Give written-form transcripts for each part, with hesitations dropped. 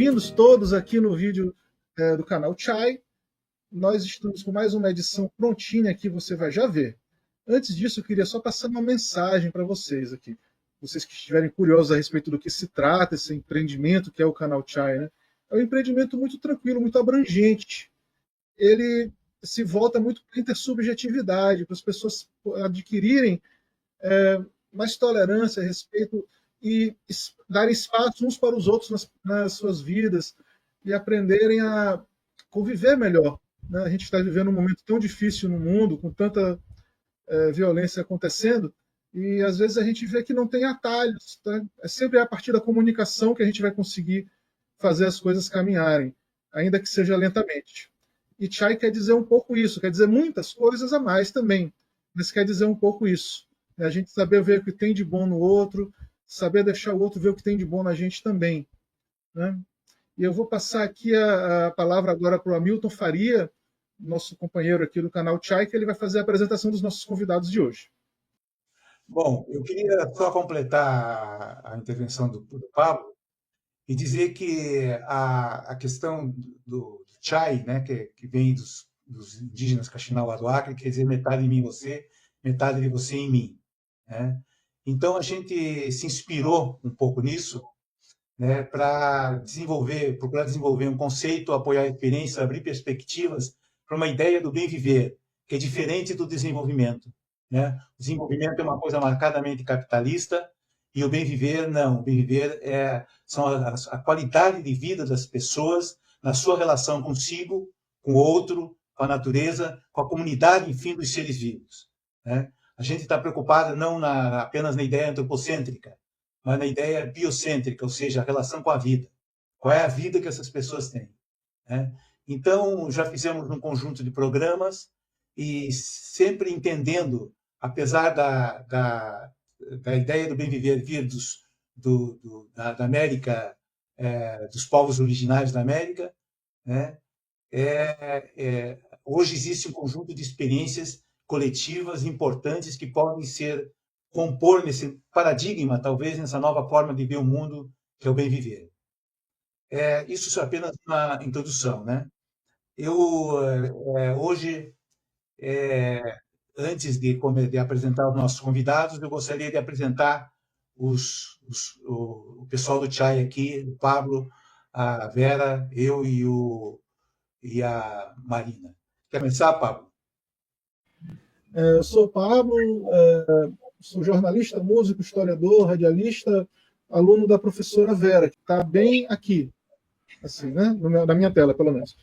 bem-vindos todos aqui no vídeo do canal Chai. Nós estamos com mais uma edição prontinha aqui, você vai já ver. Antes disso, eu queria só passar uma mensagem para vocês aqui. Vocês que estiverem curiosos a respeito do que se trata, esse empreendimento que é o canal Chai, né? É um empreendimento muito tranquilo, muito abrangente. Ele se volta muito para a intersubjetividade, para as pessoas adquirirem mais tolerância a respeito e darem espaço uns para os outros nas suas vidas e aprenderem a conviver melhor. Né? A gente está vivendo um momento tão difícil no mundo, com tanta violência acontecendo, e às vezes a gente vê que não tem atalhos. Tá? É sempre a partir da comunicação que a gente vai conseguir fazer as coisas caminharem, ainda que seja lentamente. E Chai quer dizer um pouco isso, quer dizer muitas coisas a mais também, mas quer dizer um pouco isso. A gente saber ver o que tem de bom no outro, saber deixar o outro ver o que tem de bom na gente também. Né? E eu vou passar aqui a palavra agora para o Hamilton Faria, nosso companheiro aqui do canal Chai, que ele vai fazer a apresentação dos nossos convidados de hoje. Bom, eu queria só completar a intervenção do Pablo e dizer que a questão do Chai, né, que vem dos indígenas Kaxinawa do Acre, quer dizer metade em mim você, metade de você em mim. Né? Então, a gente se inspirou um pouco nisso, né, para procurar desenvolver um conceito, apoiar referências, abrir perspectivas para uma ideia do bem viver, que é diferente do desenvolvimento. Né? O desenvolvimento é uma coisa marcadamente capitalista e o bem viver não. O bem viver são a qualidade de vida das pessoas na sua relação consigo, com o outro, com a natureza, com a comunidade, enfim, dos seres vivos. Né? A gente está preocupado não apenas na ideia antropocêntrica, mas na ideia biocêntrica, ou seja, a relação com a vida. Qual é a vida que essas pessoas têm? Né? Então, já fizemos um conjunto de programas e sempre entendendo, apesar da ideia do bem viver vir da América, dos povos originários da América, né? Hoje existe um conjunto de experiências coletivas importantes que podem compor nesse paradigma, talvez nessa nova forma de ver o mundo, que é o bem viver. Isso é apenas uma introdução, né? Eu hoje, antes de apresentar os nossos convidados, eu gostaria de apresentar o pessoal do Chai aqui, o Pablo, a Vera, eu e a Marina. Quer começar, Pablo? Eu sou o Pablo, sou jornalista, músico, historiador, radialista, aluno da professora Vera, que está bem aqui, assim, né? Na minha tela, pelo menos.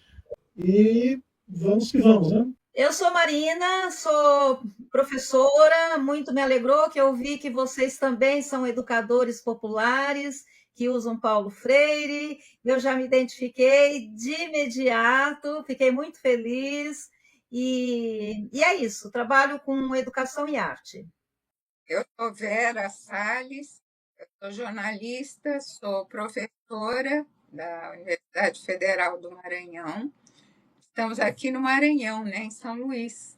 E vamos que vamos, né? Eu sou Marina, sou professora, muito me alegrou que eu vi que vocês também são educadores populares, que usam Paulo Freire, eu já me identifiquei de imediato, fiquei muito feliz, e é isso, trabalho com educação e arte. Eu sou Vera Salles, eu sou jornalista, sou professora da Universidade Federal do Maranhão. Estamos aqui no Maranhão, né, em São Luís.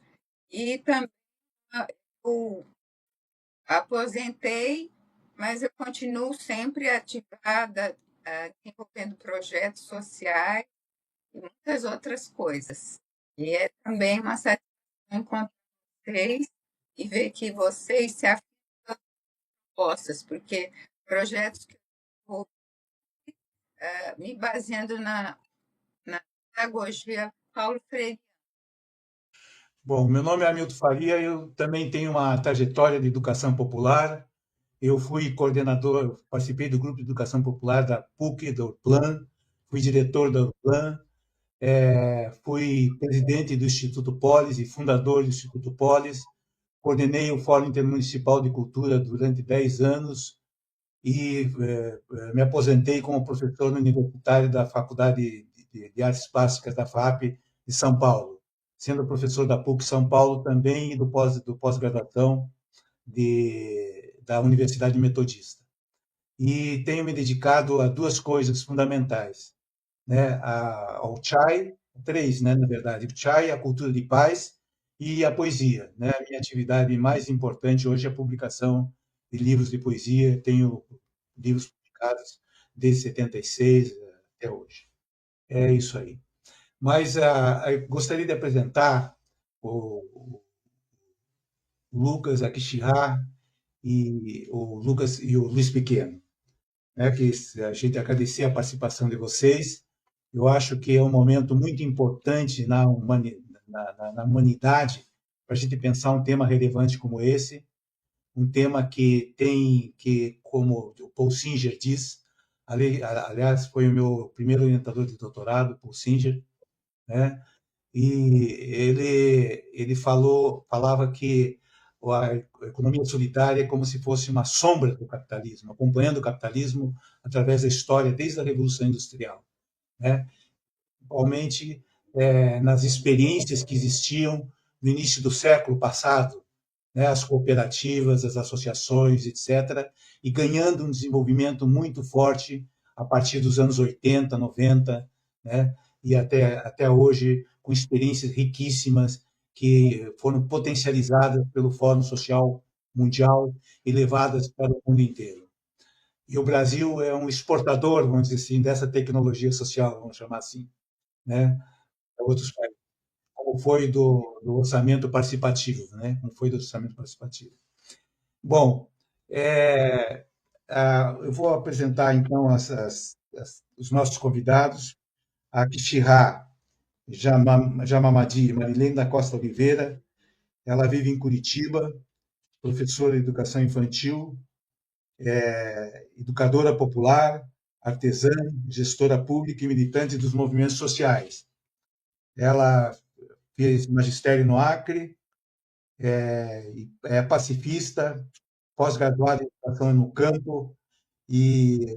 E também eu aposentei, mas eu continuo sempre ativada, desenvolvendo projetos sociais e muitas outras coisas. E é também uma satisfação encontrar vocês e ver que vocês se afinam às propostas, porque projetos que eu vou me baseando na pedagogia Paulo Freire. Bom, meu nome é Hamilton Faria, eu também tenho uma trajetória de educação popular. Eu fui coordenador, participei do grupo de educação popular da PUC, da URPLAN, fui diretor da URPLAN, fui presidente do Instituto Polis e fundador do Instituto Polis, coordenei o Fórum Intermunicipal de Cultura durante 10 anos e me aposentei como professor universitário da Faculdade de Artes Plásticas da FAP de São Paulo, sendo professor da PUC São Paulo também e do pós-graduação da Universidade Metodista. E tenho me dedicado a duas coisas fundamentais, né? Ao Chai, três, né, na verdade, o Chai, a cultura de paz e a poesia. Né? A minha atividade mais importante hoje é a publicação de livros de poesia. Tenho livros publicados desde 76 até hoje. É isso aí. Mas eu gostaria de apresentar o Lucas Akishihara e o Lucas e o Luiz Pequeno, né? Que a gente agradecer a participação de vocês. Eu acho que é um momento muito importante na humanidade para a gente pensar um tema relevante como esse, um tema que tem que, como o Paul Singer diz, aliás, foi o meu primeiro orientador de doutorado, Paul Singer, né? E ele falava que a economia solidária é como se fosse uma sombra do capitalismo, acompanhando o capitalismo através da história, desde a Revolução Industrial, né? Principalmente nas experiências que existiam no início do século passado, né? As cooperativas, as associações, etc., e ganhando um desenvolvimento muito forte a partir dos anos 80, 90, né? E até hoje, com experiências riquíssimas que foram potencializadas pelo Fórum Social Mundial e levadas para o mundo inteiro. E o Brasil é um exportador, vamos dizer assim, dessa tecnologia social, vamos chamar assim, né? Para outros países, como foi do orçamento participativo, né? Como foi do orçamento participativo. Bom, eu vou apresentar então os nossos convidados, a Kishihara Jamamadi Marilene da Costa Oliveira. Ela vive em Curitiba, professora de educação infantil, educadora popular, artesã, gestora pública e militante dos movimentos sociais. Ela fez magistério no Acre, é pacifista, pós-graduada em educação no campo e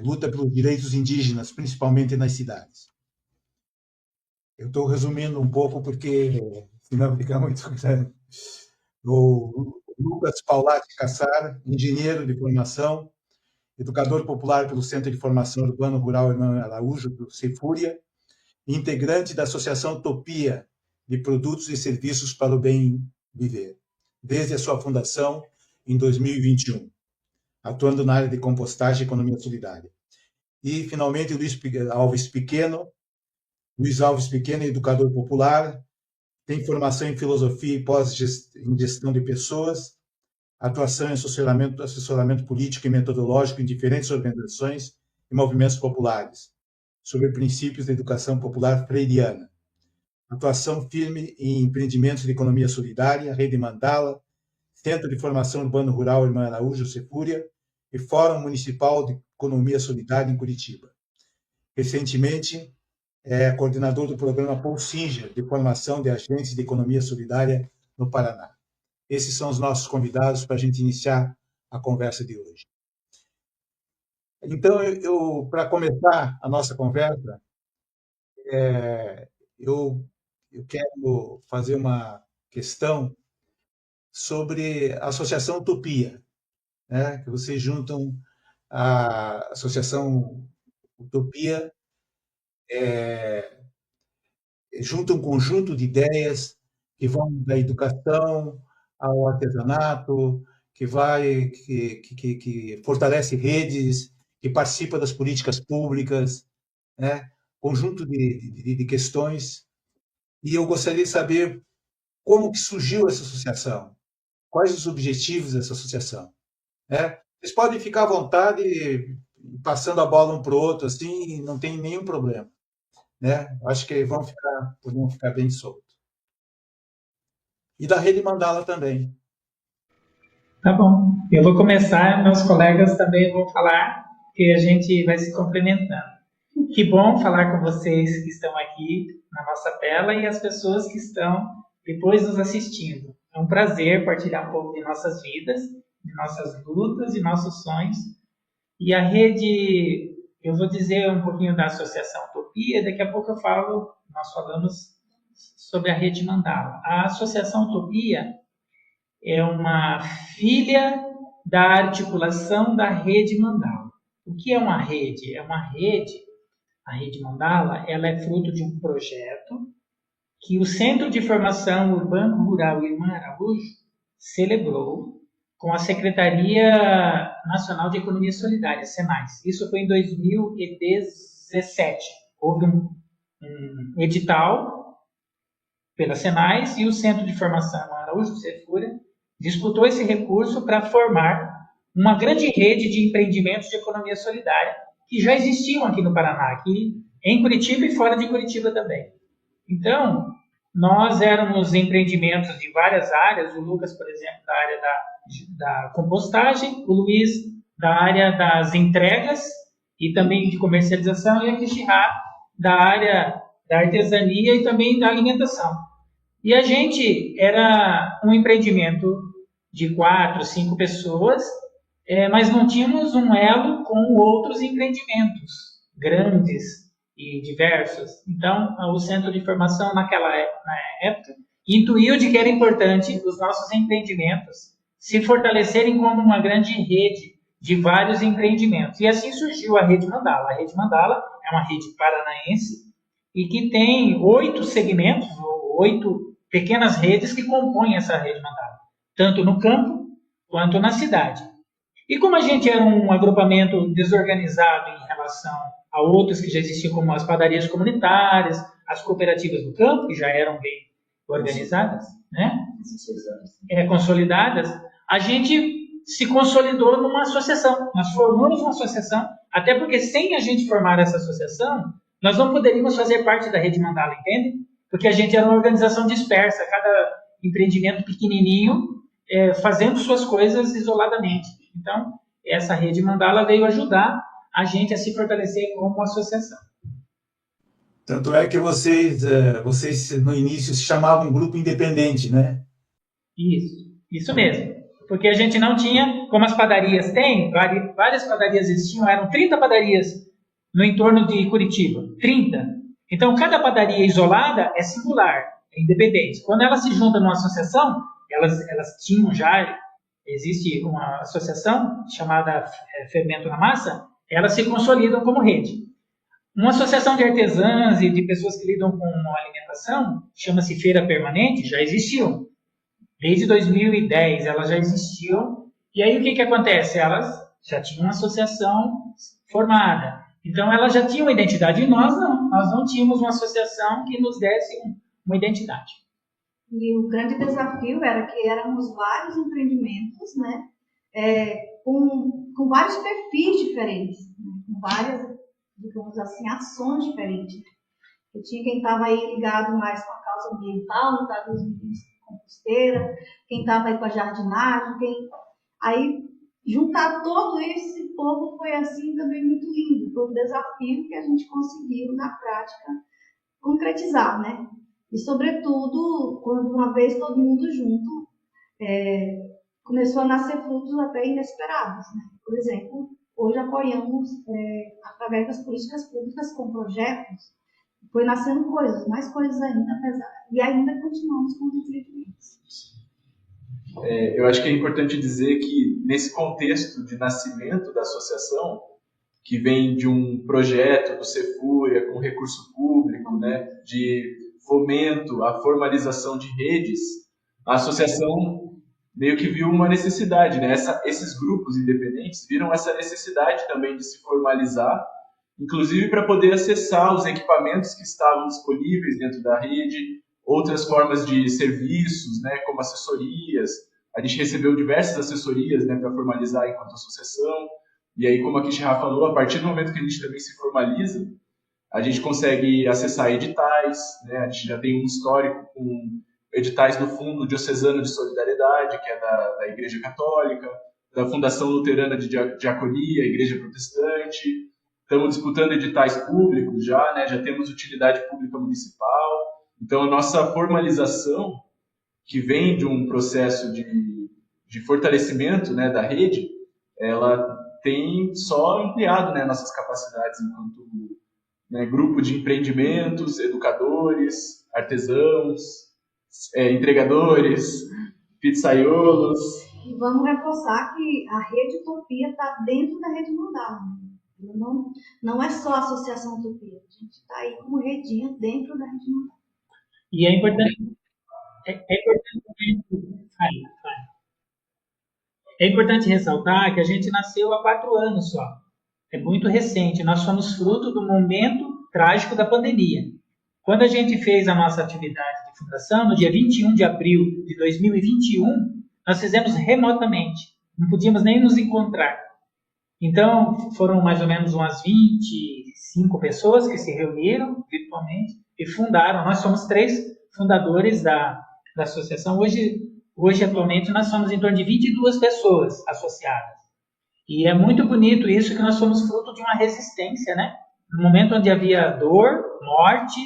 luta pelos direitos indígenas, principalmente nas cidades. Eu estou resumindo um pouco porque senão fica muito grande. O Lucas Paulati Cassar, engenheiro de formação, educador popular pelo Centro de Formação Urbano Rural Irmã Araújo, do Cefúria, integrante da Associação Utopia de Produtos e Serviços para o Bem Viver, desde a sua fundação em 2021, atuando na área de compostagem e economia solidária. E, finalmente, Luiz Alves Pequeno, educador popular, tem formação em filosofia e em gestão de pessoas, atuação em assessoramento político e metodológico em diferentes organizações e movimentos populares, sobre princípios da educação popular freiriana. Atuação firme em empreendimentos de economia solidária, Rede Mandala, Centro de Formação Urbano Rural Irmã Araújo, Cefúria, e Fórum Municipal de Economia Solidária em Curitiba. Recentemente, é coordenador do programa Paul Singer, de formação de agentes de economia solidária no Paraná. Esses são os nossos convidados para a gente iniciar a conversa de hoje. Então, para começar a nossa conversa, eu quero fazer uma questão sobre a Associação Utopia, né? Que vocês juntam a Associação Utopia, junta um conjunto de ideias que vão da educação ao artesanato, que fortalece redes, que participa das políticas públicas, né? Conjunto de questões. E eu gostaria de saber como que surgiu essa associação, quais os objetivos dessa associação, né? Vocês podem ficar à vontade, passando a bola um para o outro, assim, não tem nenhum problema, né? Acho que vão ficar bem soltos. E da Rede Mandala também. Tá bom. Eu vou começar, meus colegas também vão falar, que a gente vai se complementando. Que bom falar com vocês que estão aqui na nossa tela e as pessoas que estão depois nos assistindo. É um prazer partilhar um pouco de nossas vidas, de nossas lutas e nossos sonhos. E a rede, eu vou dizer um pouquinho da Associação Utopia, daqui a pouco nós falamos sobre a Rede Mandala. A Associação Utopia é uma filha da articulação da Rede Mandala. O que é uma rede? A Rede Mandala, ela é fruto de um projeto que o Centro de Formação Urbano Rural Irmã Araújo celebrou com a Secretaria Nacional de Economia Solidária, SENAI. Isso foi em 2016. 2017. Houve um edital pela Senais e o Centro de Formação Araújo, o Cefura, disputou esse recurso para formar uma grande rede de empreendimentos de economia solidária que já existiam aqui no Paraná, aqui em Curitiba e fora de Curitiba também. Então, nós éramos empreendimentos de várias áreas, o Lucas, por exemplo, da área da compostagem, o Luiz da área das entregas e também de comercialização, e a Kishihá da área da artesania e também da alimentação. E a gente era um empreendimento de 4, 5 pessoas, mas não tínhamos um elo com outros empreendimentos grandes e diversos. Então, o Centro de Formação, na época, intuiu de que era importante os nossos empreendimentos se fortalecerem como uma grande rede de vários empreendimentos. E assim surgiu a Rede Mandala. A Rede Mandala é uma rede paranaense e que tem 8 segmentos, ou 8 pequenas redes que compõem essa Rede Mandala, tanto no campo quanto na cidade. E como a gente era um agrupamento desorganizado em relação a outros que já existiam, como as padarias comunitárias, as cooperativas do campo, que já eram bem organizadas, né? Consolidadas, a gente se consolidou numa associação. Nós formamos uma associação, até porque sem a gente formar essa associação, nós não poderíamos fazer parte da Rede Mandala, entende? Porque a gente era uma organização dispersa, cada empreendimento pequenininho, fazendo suas coisas isoladamente. Então, essa Rede Mandala veio ajudar a gente a se fortalecer como associação. Tanto é que vocês no início se chamavam Grupo Independente, né? Isso mesmo. Porque a gente não tinha, como as padarias têm, várias padarias existiam, eram 30 padarias no entorno de Curitiba. 30. Então, cada padaria isolada é singular, é independente. Quando elas se juntam numa associação, elas tinham já, existe uma associação chamada Fermento na Massa, elas se consolidam como rede. Uma associação de artesãs e de pessoas que lidam com alimentação, chama-se Feira Permanente, já existiu. Desde 2010 elas já existiam. E aí o que acontece? Elas já tinham uma associação formada. Então elas já tinham uma identidade e nós não. Nós não tínhamos uma associação que nos desse uma identidade. E o grande desafio era que éramos vários empreendimentos, né? Com vários perfis diferentes, né? Com várias, digamos assim, ações diferentes. Eu tinha quem estava aí ligado mais com a causa ambiental, no caso dos meninos de composteira, quem estava aí com a jardinagem, aí juntar todo esse povo foi assim também muito lindo, foi um desafio que a gente conseguiu na prática concretizar, né? E sobretudo, quando uma vez todo mundo junto, começou a nascer frutos até inesperados, né? Por exemplo, hoje apoiamos, através das políticas públicas com projetos, foi nascendo coisas, mais coisas ainda, e ainda continuamos com os empreendimentos. Eu acho que é importante dizer que, nesse contexto de nascimento da associação, que vem de um projeto do Cefúria com recurso público, né, de fomento à formalização de redes, a associação meio que viu uma necessidade, né? Esses grupos independentes viram essa necessidade também de se formalizar, inclusive para poder acessar os equipamentos que estavam disponíveis dentro da rede, outras formas de serviços, né, como assessorias. A gente recebeu diversas assessorias, né, para formalizar enquanto associação. E aí, como a Kishihá falou, a partir do momento que a gente também se formaliza, a gente consegue acessar editais, né? A gente já tem um histórico com editais do Fundo Diocesano de Solidariedade, que é da Igreja Católica, da Fundação Luterana de Diaconia, Igreja Protestante. Estamos disputando editais públicos já, né? Já temos utilidade pública municipal. Então, a nossa formalização, que vem de um processo de fortalecimento, né, da rede, ela tem só ampliado, né, nossas capacidades enquanto, né, grupo de empreendimentos, educadores, artesãos, entregadores, pizzaiolos. E vamos reforçar que a Rede Utopia está dentro da Rede Mandala. Não é só a Associação Utopia, a gente está aí como redinha dentro da Rede Mandala. E é importante ressaltar que a gente nasceu há 4 anos só. é muito recente. Nós somos fruto do momento trágico da pandemia. Quando a gente fez a nossa atividade de fundação, no dia 21 de abril de 2021, nós fizemos remotamente. Não podíamos nem nos encontrar. Então, foram mais ou menos umas 25 pessoas que se reuniram virtualmente e fundaram. Nós somos 3 fundadores da associação. Hoje, atualmente, nós somos em torno de 22 pessoas associadas. E é muito bonito isso, que nós somos fruto de uma resistência, né? No momento onde havia dor, morte,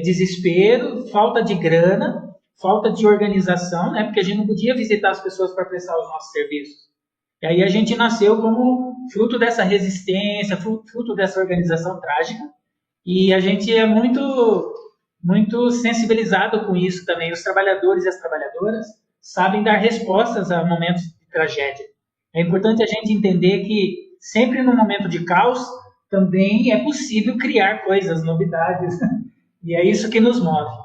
desespero, falta de grana, falta de organização, né? Porque a gente não podia visitar as pessoas para prestar os nossos serviços. E aí a gente nasceu como fruto dessa resistência, fruto dessa organização trágica. E a gente é muito, muito sensibilizado com isso também. Os trabalhadores e as trabalhadoras sabem dar respostas a momentos de tragédia. É importante a gente entender que sempre no momento de caos também é possível criar coisas, novidades. E é isso que nos move.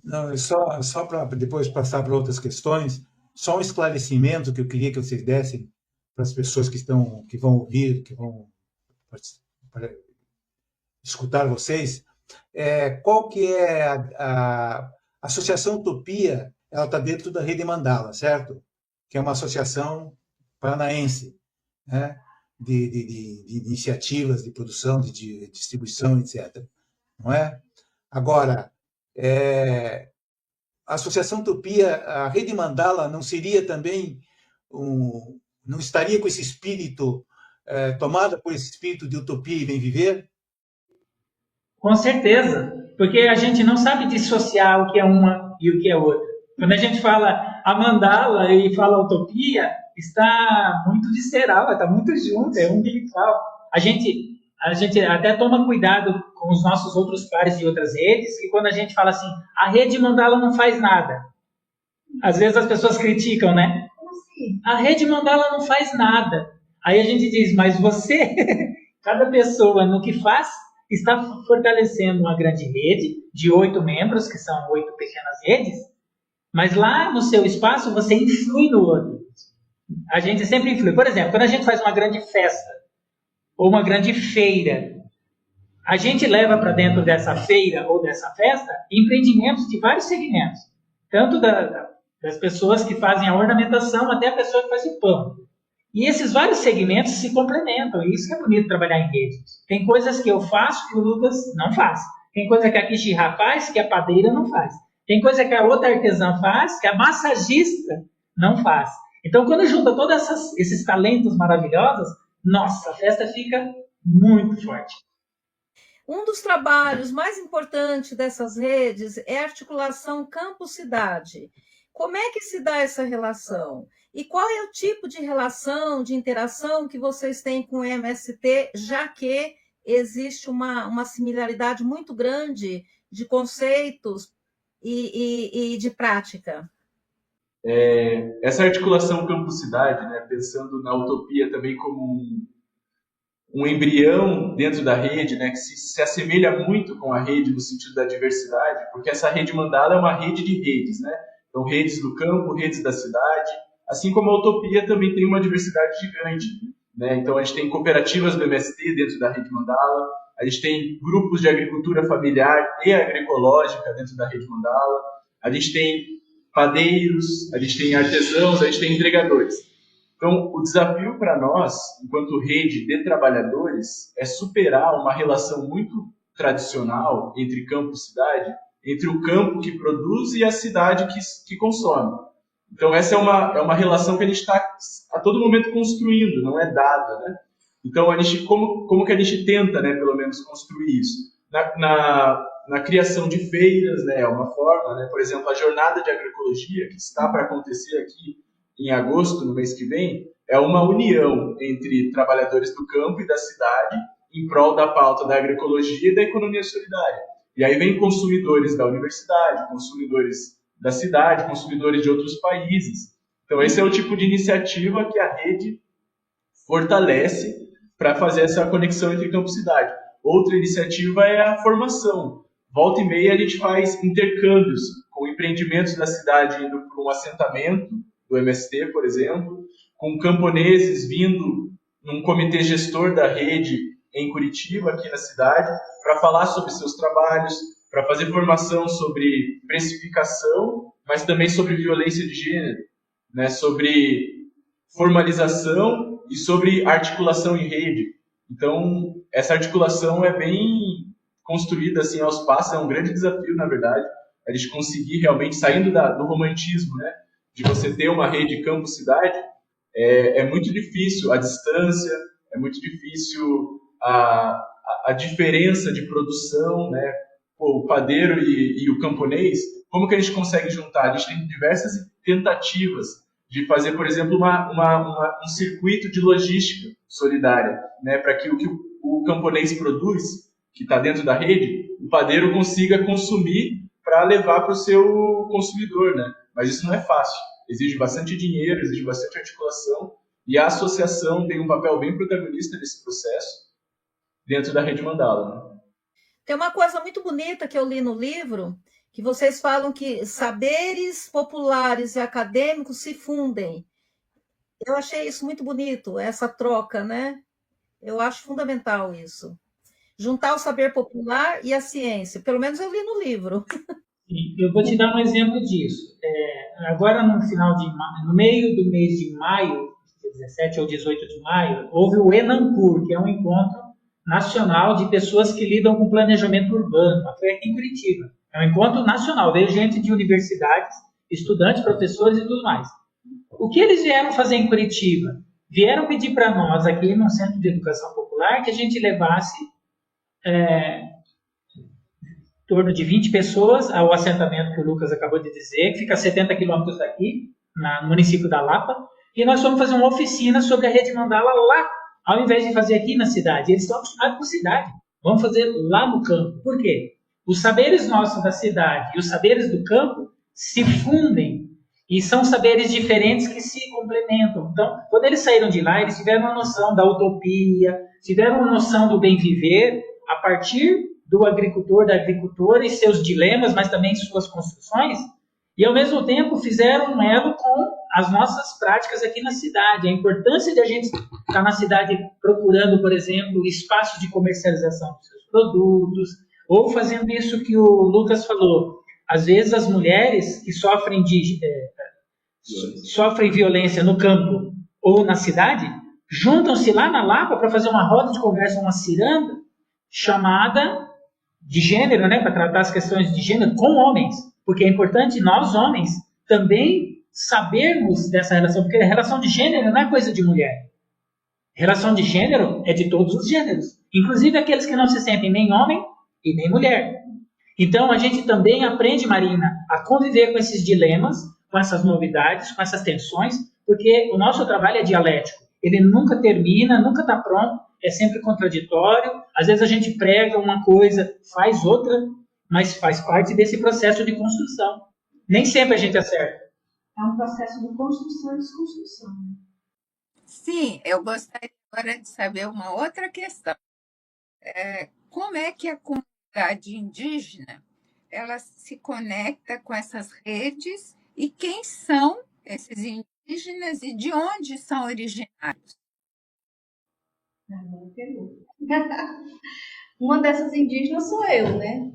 Não, só para depois passar para outras questões, só um esclarecimento que eu queria que vocês dessem para as pessoas que vão ouvir, que vão escutar vocês. Qual que é a Associação Utopia? Ela está dentro da Rede Mandala, certo? Que é uma associação paranaense, né? de iniciativas de produção, de distribuição, etc. Não é? Agora, a Associação Utopia, a Rede Mandala, não seria também não estaria com esse espírito, tomada por esse espírito de utopia e bem viver? Com certeza, porque a gente não sabe dissociar o que é uma e o que é outra. Quando a gente fala a mandala e fala utopia, está muito visceral, está muito junto, é umbilical. A gente até toma cuidado com os nossos outros pares de outras redes, que quando a gente fala assim, a Rede Mandala não faz nada. Às vezes as pessoas criticam, né? Como assim? A Rede Mandala não faz nada. Aí a gente diz, mas você, cada pessoa no que faz, está fortalecendo uma grande rede de 8 membros, que são 8 pequenas redes, mas lá no seu espaço você influi no outro. A gente sempre influi. Por exemplo, quando a gente faz uma grande festa ou uma grande feira, a gente leva para dentro dessa feira ou dessa festa empreendimentos de vários segmentos. Tanto das pessoas que fazem a ornamentação até a pessoa que faz o pão. E esses vários segmentos se complementam. E isso que é bonito trabalhar em rede. Tem coisas que eu faço que o Lucas não faz. Tem coisa que a Kishihá faz que a padeira não faz. Tem coisa que a outra artesã faz que a massagista não faz. Então, quando junta todos esses talentos maravilhosos, nossa, a festa fica muito forte. Um dos trabalhos mais importantes dessas redes é a articulação campo-cidade. Como é que se dá essa relação? E qual é o tipo de relação, de interação que vocês têm com o MST, já que existe uma similaridade muito grande de conceitos e de prática? Essa articulação campo-cidade, né, pensando na utopia também como um embrião dentro da rede, né, que se assemelha muito com a rede no sentido da diversidade, porque essa rede Mandala é uma rede de redes, né? Então, redes do campo, redes da cidade, assim como a utopia também tem uma diversidade gigante, né? Então, a gente tem cooperativas do MST dentro da rede Mandala, a gente tem grupos de agricultura familiar e agroecológica dentro da rede Mandala, a gente tem padeiros, a gente tem artesãos, a gente tem entregadores. Então, o desafio para nós, enquanto rede de trabalhadores, é superar uma relação muito tradicional entre campo e cidade, entre o campo que produz e a cidade que consome. Então, essa é uma relação que a gente está a todo momento construindo, não é dada, né? Então, como que a gente tenta, né, pelo menos, construir isso? Na criação de feiras, né, é uma forma, né? Por exemplo, a Jornada de Agroecologia, que está para acontecer aqui em agosto, no mês que vem, é uma união entre trabalhadores do campo e da cidade em prol da pauta da agroecologia e da economia solidária. E aí vem consumidores da universidade, consumidores da cidade, consumidores de outros países. Então, esse é o tipo de iniciativa que a rede fortalece para fazer essa conexão entre campo e cidade. Outra iniciativa é a formação. Volta e meia a gente faz intercâmbios com empreendimentos da cidade indo para um assentamento do MST, por exemplo, com camponeses vindo num comitê gestor da rede em Curitiba, aqui na cidade, para falar sobre seus trabalhos, para fazer formação sobre precificação, mas também sobre violência de gênero, né, sobre formalização e sobre articulação em rede. Então, essa articulação é bem construída assim aos passos, é um grande desafio, na verdade, a gente conseguir realmente, saindo do romantismo, né, de você ter uma rede campo-cidade, é muito difícil a distância, é muito difícil a diferença de produção, né? Pô, o padeiro e o camponês, como que a gente consegue juntar? A gente tem diversas tentativas de fazer, por exemplo, um circuito de logística solidária, né? Para que o camponês produz, que está dentro da rede, o padeiro consiga consumir para levar para o seu consumidor, né? Mas isso não é fácil. Exige bastante dinheiro, exige bastante articulação, e a associação tem um papel bem protagonista nesse processo dentro da Rede Mandala, né? Tem uma coisa muito bonita que eu li no livro, que vocês falam que saberes populares e acadêmicos se fundem. Eu achei isso muito bonito, essa troca, né? Eu acho fundamental isso. Juntar o saber popular e a ciência. Pelo menos eu li no livro. Eu vou te dar um exemplo disso. Agora, no meio do mês de maio, 17 ou 18 de maio, houve o Enancur, que é um encontro nacional de pessoas que lidam com planejamento urbano. Foi aqui em Curitiba. É um encontro nacional. Veio gente de universidades, estudantes, professores e tudo mais. O que eles vieram fazer em Curitiba? Vieram pedir para nós, aqui no Centro de Educação Popular, que a gente levasse em torno de 20 pessoas ao assentamento que o Lucas acabou de dizer, que fica a 70 quilômetros daqui, no município da Lapa, e nós vamos fazer uma oficina sobre a Rede Mandala lá, ao invés de fazer aqui na cidade. Eles estão acostumados com a cidade. Vamos fazer lá no campo. Por quê? Os saberes nossos da cidade e os saberes do campo se fundem e são saberes diferentes que se complementam. Então, quando eles saíram de lá, eles tiveram uma noção da utopia, tiveram uma noção do bem viver a partir do agricultor, da agricultora e seus dilemas, mas também suas construções, e ao mesmo tempo fizeram um elo com as nossas práticas aqui na cidade. A importância de a gente estar na cidade procurando, por exemplo, espaços de comercialização dos seus produtos, ou fazendo isso que o Lucas falou. Às vezes as mulheres que sofrem violência no campo ou na cidade, juntam-se lá na Lapa para fazer uma roda de conversa, uma ciranda, chamada de gênero, né, para tratar as questões de gênero com homens. Porque é importante nós, homens, também sabermos dessa relação, porque a relação de gênero não é coisa de mulher. Relação de gênero é de todos os gêneros, inclusive aqueles que não se sentem nem homem e nem mulher. Então, a gente também aprende, Marina, a conviver com esses dilemas, com essas novidades, com essas tensões, porque o nosso trabalho é dialético. Ele nunca termina, nunca está pronto, é sempre contraditório. Às vezes a gente prega uma coisa, faz outra, mas faz parte desse processo de construção. Nem sempre a gente acerta. É um processo de construção e desconstrução. Sim, eu gostaria agora de saber uma outra questão. Como é que a comunidade indígena ela se conecta com essas redes e quem são esses indígenas e de onde são originários? Boa pergunta. Uma dessas indígenas sou eu, né?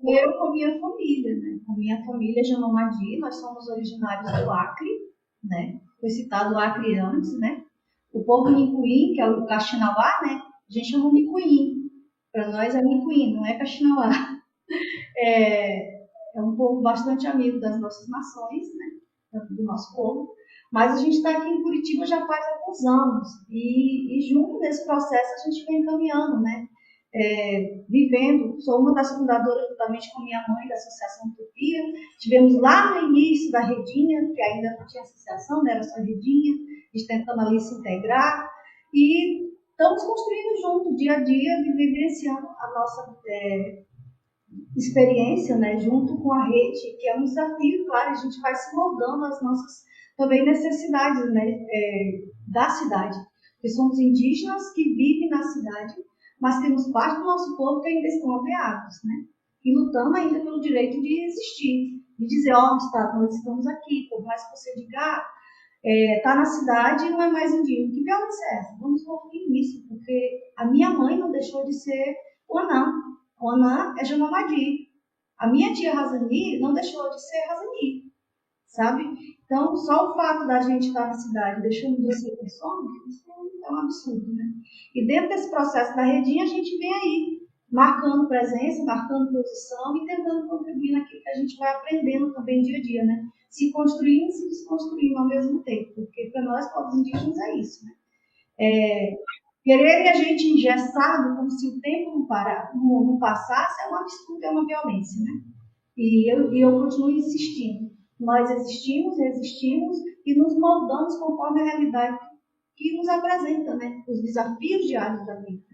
Eu com minha família, né? Com minha família Janomadi, nós somos originários do Acre, né? Foi citado o Acre antes, né? O povo Nicuim, que é o Caxinauá, né? A gente chama Nicuim. Para nós é Nicuim, não é Caxinauá. É um povo bastante amigo das nossas nações, né? Do nosso povo. Mas a gente está aqui em Curitiba já faz alguns anos. E junto desse processo a gente vem caminhando, né? Vivendo, sou uma das fundadoras juntamente com minha mãe da Associação Utopia. Tivemos lá no início da Redinha, que ainda não tinha associação, né, era só Redinha, a gente tentando ali se integrar, e estamos construindo junto, dia a dia, vivenciando a nossa experiência, né, junto com a rede, que é um desafio, claro, a gente vai se moldando as nossas também necessidades, né, da cidade, porque somos indígenas que vivem na cidade, mas temos parte do nosso povo que ainda estão aldeados, né? E lutando ainda pelo direito de existir. De dizer, Estado, nós estamos aqui, por mais que você diga, Está na cidade e não é mais indígena. Que violência é essa? Vamos conferir nisso, porque a minha mãe não deixou de ser Onan. Onan é Janomadi. A minha tia Razani não deixou de ser Razani, sabe? Então, só o fato da gente estar na cidade deixando de ser quem somos, isso é um absurdo, né? E dentro desse processo da redinha, a gente vem aí, marcando presença, marcando posição e tentando contribuir naquilo que a gente vai aprendendo também dia a dia, né? Se construindo e se desconstruindo ao mesmo tempo, porque para nós, povos indígenas, é isso, né? Querer a gente engessado como se o tempo não passasse é um absurdo, é uma violência, né? E eu continuo insistindo. Nós existimos, resistimos e nos moldamos conforme a realidade que nos apresenta, né? Os desafios diários da vida.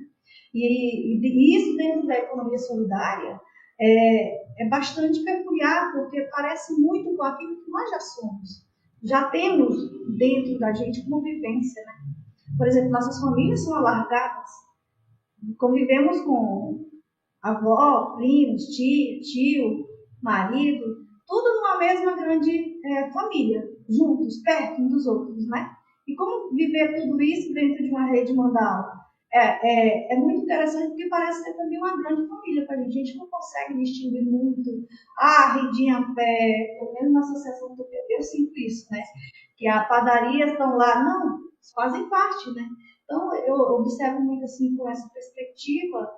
E isso dentro da economia solidária é bastante peculiar, porque parece muito com aquilo que nós já somos. Já temos dentro da gente convivência, né? Por exemplo, nossas famílias são alargadas. Convivemos com avó, primos, tio, marido, tudo numa mesma grande família, juntos, perto uns dos outros, né? E como viver tudo isso dentro de uma rede mandala? É muito interessante porque parece ser também uma grande família para a gente. A gente não consegue distinguir muito a redinha a pé, pelo menos na associação do PB eu sinto isso, né? Que a padaria estão lá, não, fazem parte, né? Então eu observo muito assim com essa perspectiva,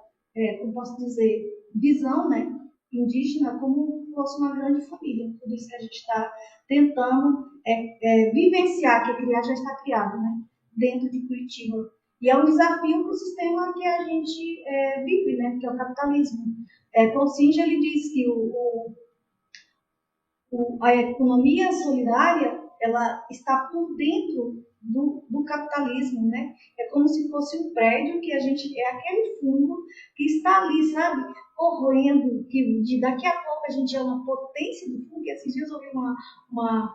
como posso dizer, visão, né, indígena como fosse uma grande família. Por isso que a gente está tentando vivenciar, que criar já está criado, né, dentro de Curitiba. E é um desafio para o sistema que a gente vive, né, que é o capitalismo. Consinge, ele diz que a economia solidária ela está por dentro do capitalismo, né? É como se fosse um prédio que a gente é aquele fungo que está ali, sabe, corroendo, que daqui a pouco a gente é uma potência do fungo. E esses dias eu ouvi uma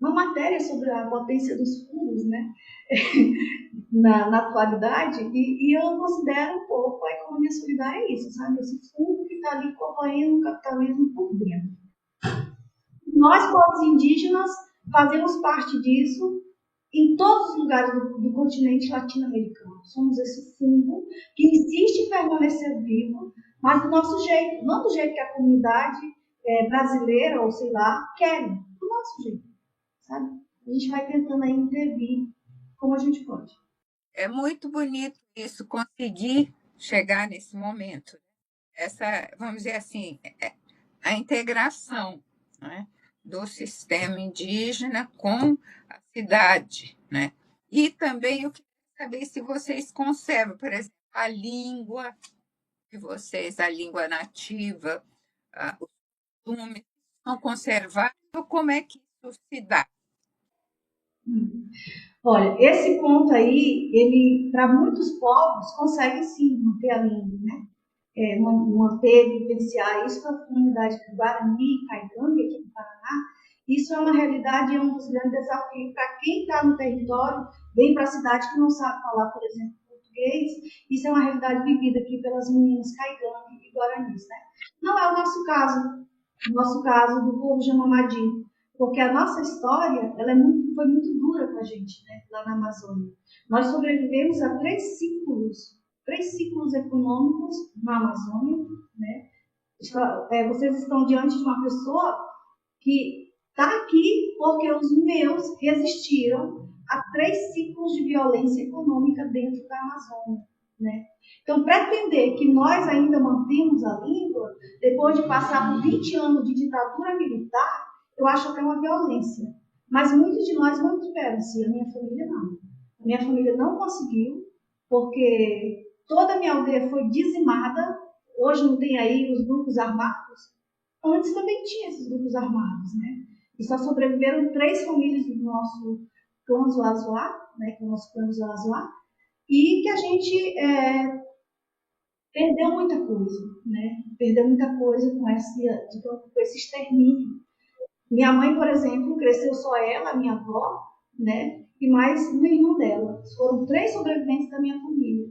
matéria sobre a potência dos fungos, né? na atualidade, e eu considero um pouco a economia solidária isso, sabe? Esse fungo que está ali corroendo o capitalismo por dentro. Nós, povos indígenas, fazemos parte disso em todos os lugares do continente latino-americano. Somos esse fungo que insiste em permanecer vivo, mas do nosso jeito, não do jeito que a comunidade brasileira, ou sei lá, quer, do nosso jeito, sabe? A gente vai tentando aí intervir como a gente pode. É muito bonito isso, conseguir chegar nesse momento. Essa, vamos dizer assim, a integração, né, do sistema indígena com a cidade, né? E também eu queria saber se vocês conservam, por exemplo, a língua de vocês, a língua nativa, os costumes, são conservados, ou como é que isso se dá? Olha, esse ponto aí, ele, para muitos povos, consegue sim manter a língua, né? Manter, vivenciar isso para a comunidade Guarani, Caiganga, aqui no Paraná. Isso é uma realidade e é um dos grandes desafios para quem está no território, vem para a cidade que não sabe falar, por exemplo, português. Isso é uma realidade vivida aqui pelas meninas Caiganga e Guaranis, né? Não é o nosso caso do povo Janomadi, porque a nossa história ela foi muito dura com a gente, né, lá na Amazônia. Nós sobrevivemos a 3 ciclos econômicos na Amazônia, né? Vocês estão diante de uma pessoa que está aqui porque os meus resistiram a 3 ciclos de violência econômica dentro da Amazônia, né? Então, pretender que nós ainda mantemos a língua, depois de passar por 20 anos de ditadura militar, eu acho até uma violência. Mas muitos de nós mantiveram-se, a minha família não. A minha família não conseguiu, porque toda a minha aldeia foi dizimada. Hoje não tem aí os grupos armados. Antes também tinha esses grupos armados, né? E só sobreviveram 3 famílias do nosso clã Zoazoá, né? Que é o nosso clã Zoazoá, e que a gente perdeu muita coisa, né? Perdeu muita coisa com esse extermínio. Minha mãe, por exemplo, cresceu só ela, a minha avó, né? E mais um irmão dela. Foram 3 sobreviventes da minha família.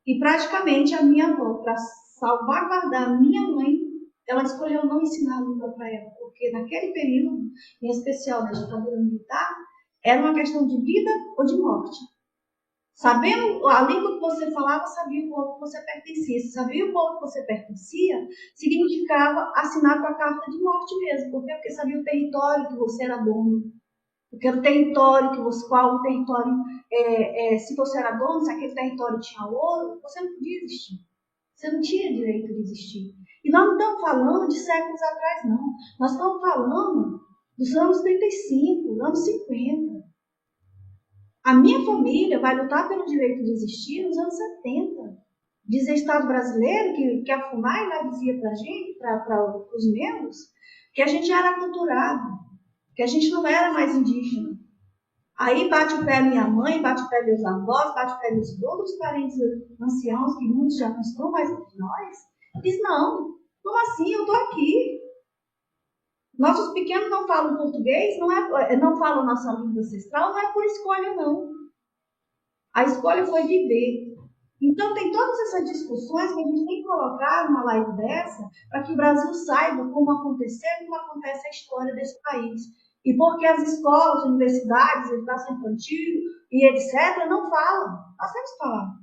E praticamente a minha avó, para salvaguardar a minha mãe, ela escolheu não ensinar a língua para ela, porque naquele período, em especial da ditadura militar, era uma questão de vida ou de morte. Sabendo a língua que você falava, sabia o povo que você pertencia. Se sabia o povo que você pertencia, significava assinar a carta de morte mesmo. Por quê? Porque sabia o território que você era dono. Porque o território que você, qual o território, se você era dono, se aquele território tinha ouro, você não podia existir. Você não tinha direito de existir. E nós não estamos falando de séculos atrás, não. Nós estamos falando dos anos 35, anos 50. A minha família vai lutar pelo direito de existir nos anos 70. Diz o Estado brasileiro que a FUNAI lá dizia para a gente, para os membros, que a gente era aculturado, que a gente não era mais indígena. Aí bate o pé minha mãe, bate o pé meus avós, bate o pé meus outros parentes anciãos, que muitos já não estão mais entre nós, e diz, não, como assim? Eu estou aqui. Nossos pequenos não falam português, não falam nossa língua ancestral, não é por escolha, não. A escolha foi viver. Então, tem todas essas discussões que a gente tem que colocar numa live dessa, para que o Brasil saiba como aconteceu e como acontece a história desse país. E porque as escolas, universidades, educação infantil e etc. não falam. Nós temos que falar.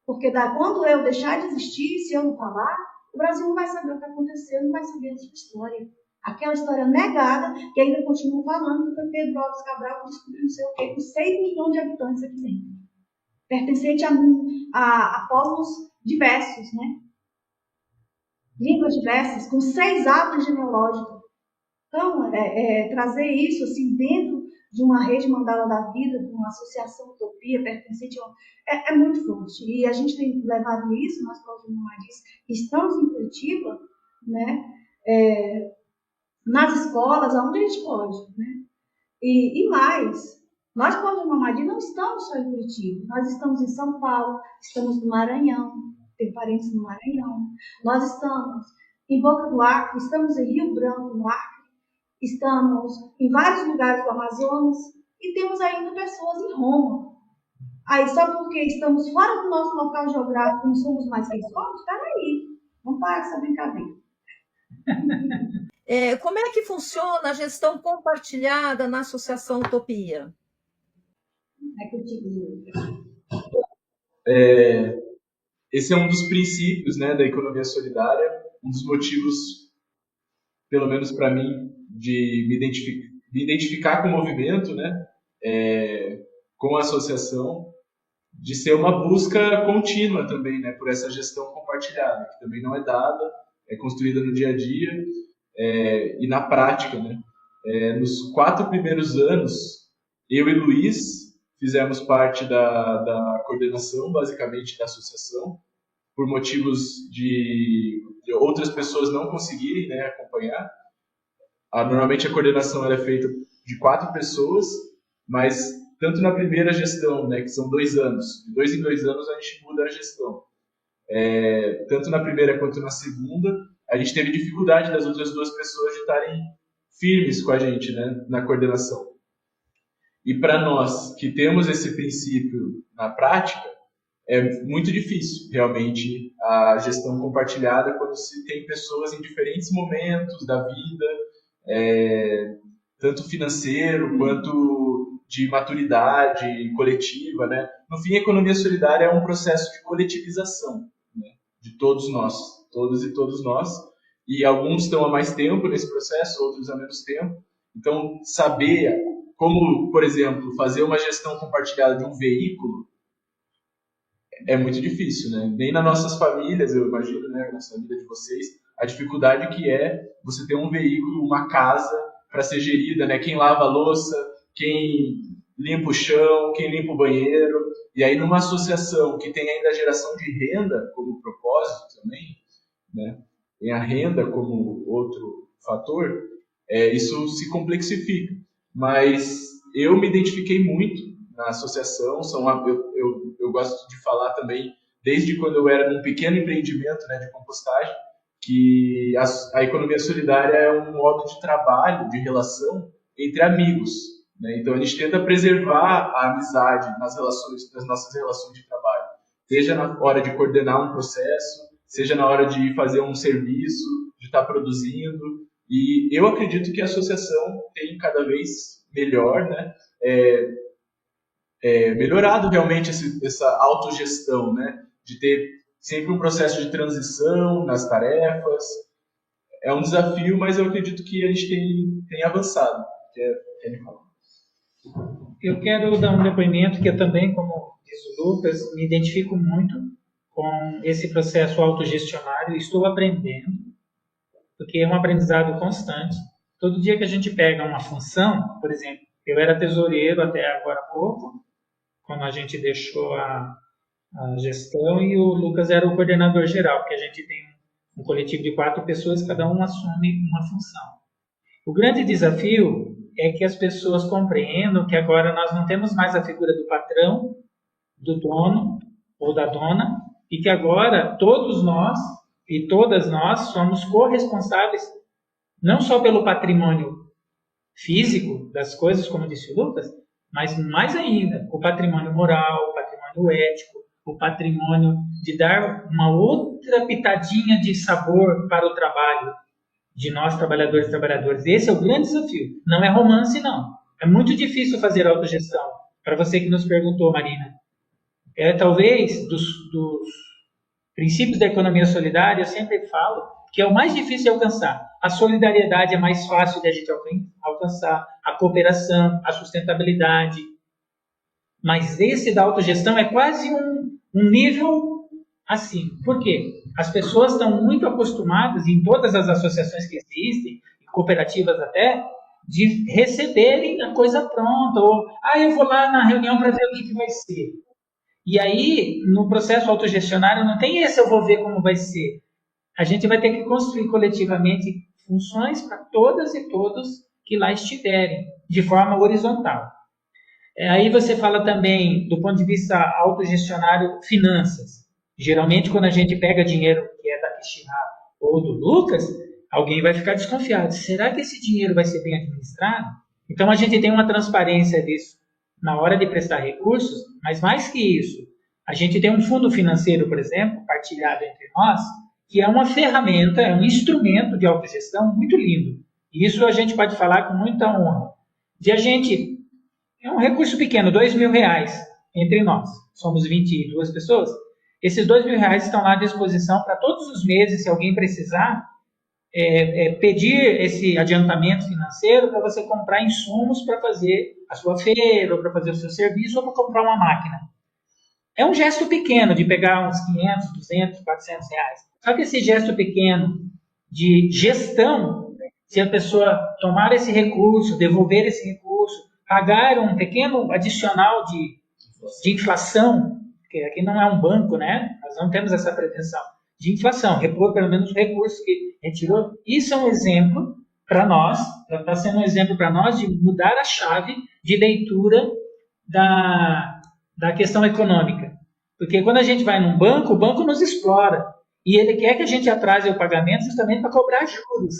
Porque quando eu deixar de existir, se eu não falar, o Brasil não vai saber o que aconteceu, não vai saber a sua história. Aquela história negada, que ainda continua falando, que foi Pedro Alves Cabral que descobriu não sei o quê, com 6 milhões de habitantes aqui dentro. Pertencente a povos diversos, né? Línguas diversas, com 6 árvores genealógicas. Então, trazer isso assim, dentro de uma rede mandala da vida, de uma associação Utopia, pertencente é muito forte. E a gente tem levado isso, nós, como Madis, estamos em Curitiba, né? Nas escolas, aonde a gente pode, né? E mais, nós, como Mamadi, não estamos só em Curitiba, nós estamos em São Paulo, estamos no Maranhão, tem parentes no Maranhão, nós estamos em Boca do Acre, estamos em Rio Branco, no Acre, estamos em vários lugares do Amazonas e temos ainda pessoas em Roma. Aí, só porque estamos fora do nosso local geográfico, não somos mais quem somos, peraí, vamos parar com essa brincadeira. Como é que funciona a gestão compartilhada na Associação Utopia? Esse é um dos princípios, né, da economia solidária, um dos motivos, pelo menos para mim, de me identificar com o movimento, né, com a associação, de ser uma busca contínua também, né, por essa gestão compartilhada, que também não é dada, é construída no dia a dia, e na prática, né? Nos 4 primeiros anos, eu e Luiz fizemos parte da coordenação, basicamente, da associação, por motivos de outras pessoas não conseguirem, né, acompanhar. Normalmente a coordenação é feita de 4 pessoas, mas tanto na primeira gestão, né, que são 2 anos, de 2 em 2 anos a gente muda a gestão. Tanto na primeira quanto na segunda, a gente teve dificuldade das outras 2 pessoas de estarem firmes com a gente, né, na coordenação. E para nós que temos esse princípio na prática, é muito difícil realmente a gestão compartilhada quando se tem pessoas em diferentes momentos da vida, tanto financeiro quanto de maturidade coletiva, né? No fim, a economia solidária é um processo de coletivização, né, de todos nós. Todos e todos nós, e alguns estão há mais tempo nesse processo, outros há menos tempo. Então, saber como, por exemplo, fazer uma gestão compartilhada de um veículo é muito difícil, né? Nem nas nossas famílias, eu imagino, né, na família de vocês, a dificuldade que é você ter um veículo, uma casa para ser gerida, né? Quem lava a louça, quem limpa o chão, quem limpa o banheiro. E aí, numa associação que tem ainda a geração de renda como propósito também, né? Tem a renda como outro fator, isso se complexifica. Mas eu me identifiquei muito na associação, eu gosto de falar também, desde quando eu era num pequeno empreendimento, né, de compostagem, que a economia solidária é um modo de trabalho, de relação entre amigos, né? Então a gente tenta preservar a amizade nas nossas relações de trabalho, seja na hora de coordenar um processo, seja na hora de fazer um serviço, de estar produzindo. E eu acredito que a associação tem cada vez melhor, né, melhorado realmente essa autogestão, né, de ter sempre um processo de transição nas tarefas. É um desafio, mas eu acredito que a gente tem avançado. Eu quero dar um depoimento que eu também, como diz o Lucas, me identifico muito com esse processo autogestionário. Estou aprendendo, porque é um aprendizado constante. Todo dia que a gente pega uma função, por exemplo, eu era tesoureiro até agora há pouco, quando a gente deixou a gestão, e o Lucas era o coordenador geral, porque a gente tem um coletivo de 4 pessoas, cada um assume uma função. O grande desafio é que as pessoas compreendam que agora nós não temos mais a figura do patrão, do dono ou da dona, e que agora todos nós e todas nós somos corresponsáveis não só pelo patrimônio físico das coisas, como disse o Lucas, mas mais ainda o patrimônio moral, o patrimônio ético, o patrimônio de dar uma outra pitadinha de sabor para o trabalho de nós, trabalhadores e trabalhadoras. Esse é o grande desafio. Não é romance, não. É muito difícil fazer autogestão. Para você que nos perguntou, Marina. Talvez, dos princípios da economia solidária, eu sempre falo que é o mais difícil de alcançar. A solidariedade é mais fácil de a gente alcançar. A cooperação, a sustentabilidade. Mas esse da autogestão é quase um nível assim. Por quê? As pessoas estão muito acostumadas, em todas as associações que existem, cooperativas até, de receberem a coisa pronta, ou, eu vou lá na reunião para ver o que vai ser. E aí, no processo autogestionário, não tem esse eu vou ver como vai ser. A gente vai ter que construir coletivamente funções para todas e todos que lá estiverem, de forma horizontal. Aí você fala também, do ponto de vista autogestionário, finanças. Geralmente, quando a gente pega dinheiro que é da Kishihá ou do Lucas, alguém vai ficar desconfiado. Será que esse dinheiro vai ser bem administrado? Então, a gente tem uma transparência disso na hora de prestar recursos, mas mais que isso, a gente tem um fundo financeiro, por exemplo, partilhado entre nós, que é uma ferramenta, é um instrumento de autogestão muito lindo. E isso a gente pode falar com muita honra. É um recurso pequeno, R$2.000 entre nós. Somos 22 pessoas. Esses R$2.000 estão lá à disposição para todos os meses, se alguém precisar, pedir esse adiantamento financeiro para você comprar insumos para fazer a sua feira, ou para fazer o seu serviço, ou para comprar uma máquina. É um gesto pequeno de pegar uns 500, 200, 400 reais. Só que esse gesto pequeno de gestão, se a pessoa tomar esse recurso, devolver esse recurso, pagar um pequeno adicional de inflação, porque aqui não é um banco, né? Nós não temos essa pretensão de inflação, repor pelo menos o recurso que retirou. Isso é um exemplo para nós, está sendo um exemplo para nós de mudar a chave de leitura da questão econômica. Porque quando a gente vai num banco, o banco nos explora. E ele quer que a gente atrase o pagamento justamente para cobrar juros.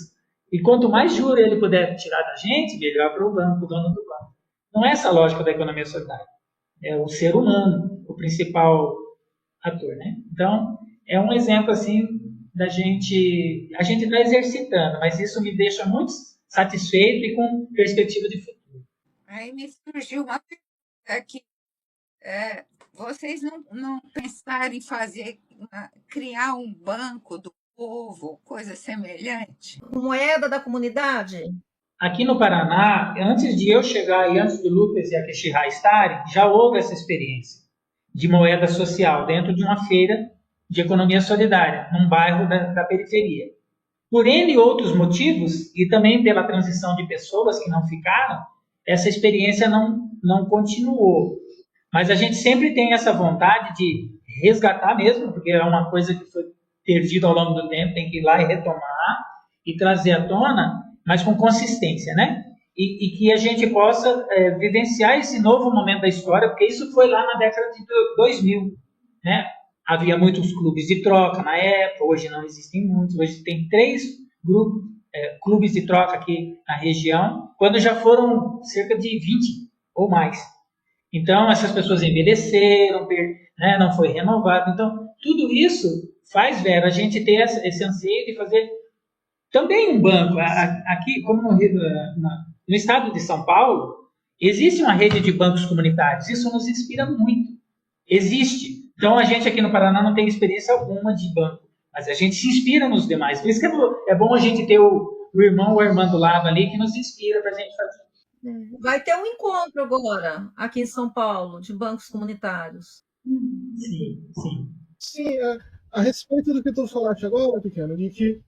E quanto mais juros ele puder tirar da gente, melhor para o banco, o dono do banco. Não é essa a lógica da economia solidária. É o ser humano, o principal ator, né? Então, é um exemplo, assim, a gente está exercitando, mas isso me deixa muito satisfeito e com perspectiva de futuro. Aí me surgiu uma pergunta aqui. Vocês não pensaram em criar um banco do povo, coisa semelhante? Moeda da comunidade? Aqui no Paraná, antes de eu chegar e antes do Lucas e a Kishihá estarem, já houve essa experiência de moeda social dentro de uma feira de economia solidária, num bairro da periferia. Por N outros motivos, e também pela transição de pessoas que não ficaram, essa experiência não continuou. Mas a gente sempre tem essa vontade de resgatar mesmo, porque é uma coisa que foi perdida ao longo do tempo, tem que ir lá e retomar e trazer à tona, mas com consistência, né? E que a gente possa vivenciar esse novo momento da história, porque isso foi lá na década de 2000, né? Havia muitos clubes de troca na época, hoje não existem muitos, hoje tem 3 clubes de troca aqui na região, quando já foram cerca de 20 ou mais. Então, essas pessoas envelheceram, né, não foi renovado. Então, tudo isso faz, Vera, a gente ter esse anseio de fazer também um banco. Aqui, como no estado de São Paulo, existe uma rede de bancos comunitários. Isso nos inspira muito. Existe. Então, a gente aqui no Paraná não tem experiência alguma de banco, mas a gente se inspira nos demais. Por isso que é bom a gente ter o irmão ou a irmã do lado ali que nos inspira para a gente fazer. Vai ter um encontro agora, aqui em São Paulo, de bancos comunitários. Sim, sim. Sim, a respeito do que tu falaste agora, Pequeno, de que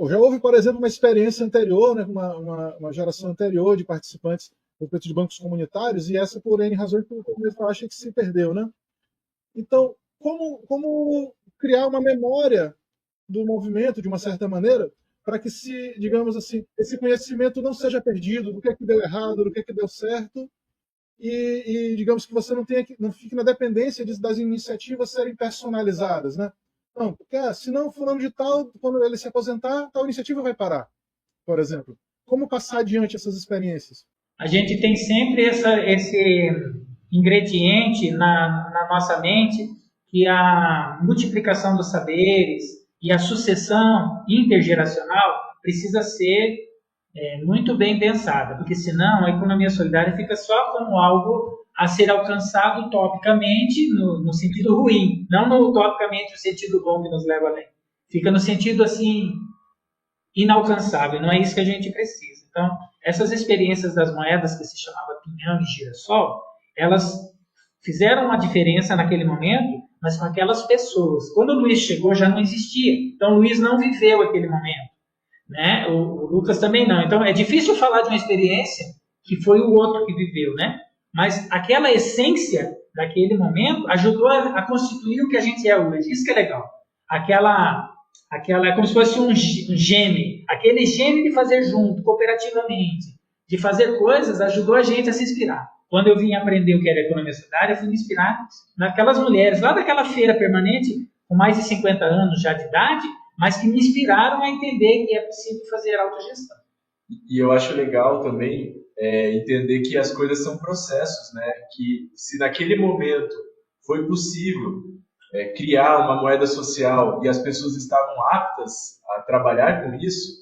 já houve, por exemplo, uma experiência anterior, né, uma geração anterior de participantes a respeito de bancos comunitários, e essa, por N razões, que eu mesmo acho que se perdeu, né? Então, como criar uma memória do movimento, de uma certa maneira, para que, digamos assim, esse conhecimento não seja perdido, do que deu errado, do que deu certo, e digamos que você não fique na dependência das iniciativas serem personalizadas, né? Não, porque senão fulano de tal, quando ele se aposentar, tal iniciativa vai parar, por exemplo. Como passar adiante essas experiências? A gente tem sempre esse ingrediente na nossa mente, que a multiplicação dos saberes e a sucessão intergeracional precisa ser muito bem pensada, porque senão a economia solidária fica só como algo a ser alcançado utopicamente, no sentido ruim, não no utopicamente no sentido bom que nos leva além. Fica no sentido assim inalcançável, não é isso que a gente precisa. Então, essas experiências das moedas que se chamava pinhão e girassol, elas fizeram uma diferença naquele momento, mas com aquelas pessoas. Quando o Luiz chegou, já não existia. Então, o Luiz não viveu aquele momento, né? O Lucas também não. Então, é difícil falar de uma experiência que foi o outro que viveu, né? Mas aquela essência daquele momento ajudou a constituir o que a gente é hoje. Isso que é legal. Aquela é como se fosse um gene. Aquele gene de fazer junto, cooperativamente, de fazer coisas, ajudou a gente a se inspirar. Quando eu vim aprender o que era economia solidária, eu fui me inspirar naquelas mulheres, lá daquela feira permanente, com mais de 50 anos já de idade, mas que me inspiraram a entender que é possível fazer autogestão. E eu acho legal também entender que as coisas são processos, né? Que se naquele momento foi possível criar uma moeda social e as pessoas estavam aptas a trabalhar com isso,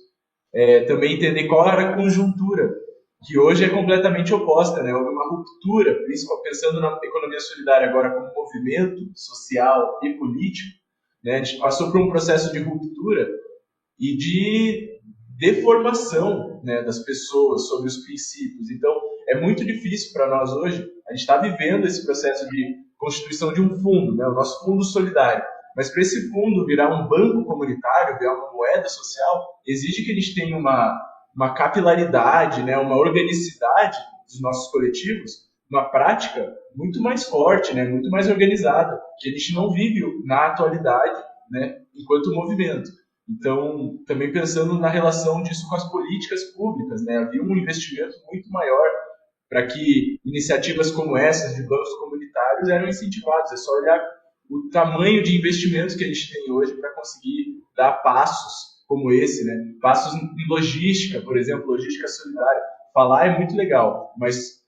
também entender qual era a conjuntura, que hoje é completamente oposta, né? Houve uma ruptura, pensando na economia solidária agora como movimento social e político, né? A gente passou por um processo de ruptura e de deformação, né, das pessoas sobre os princípios. Então, é muito difícil para nós hoje, a gente está vivendo esse processo de constituição de um fundo, né, o nosso fundo solidário. Mas para esse fundo virar um banco comunitário, virar uma moeda social, exige que a gente tenha uma capilaridade, né, uma organicidade dos nossos coletivos, uma prática muito mais forte, né, muito mais organizada, que a gente não vive na atualidade, né, enquanto movimento. Então, também pensando na relação disso com as políticas públicas, né, havia um investimento muito maior para que iniciativas como essas de bancos comunitários eram incentivadas. É só olhar o tamanho de investimentos que a gente tem hoje para conseguir dar passos como esse, né? Passos em logística, por exemplo, logística solidária. Falar é muito legal, mas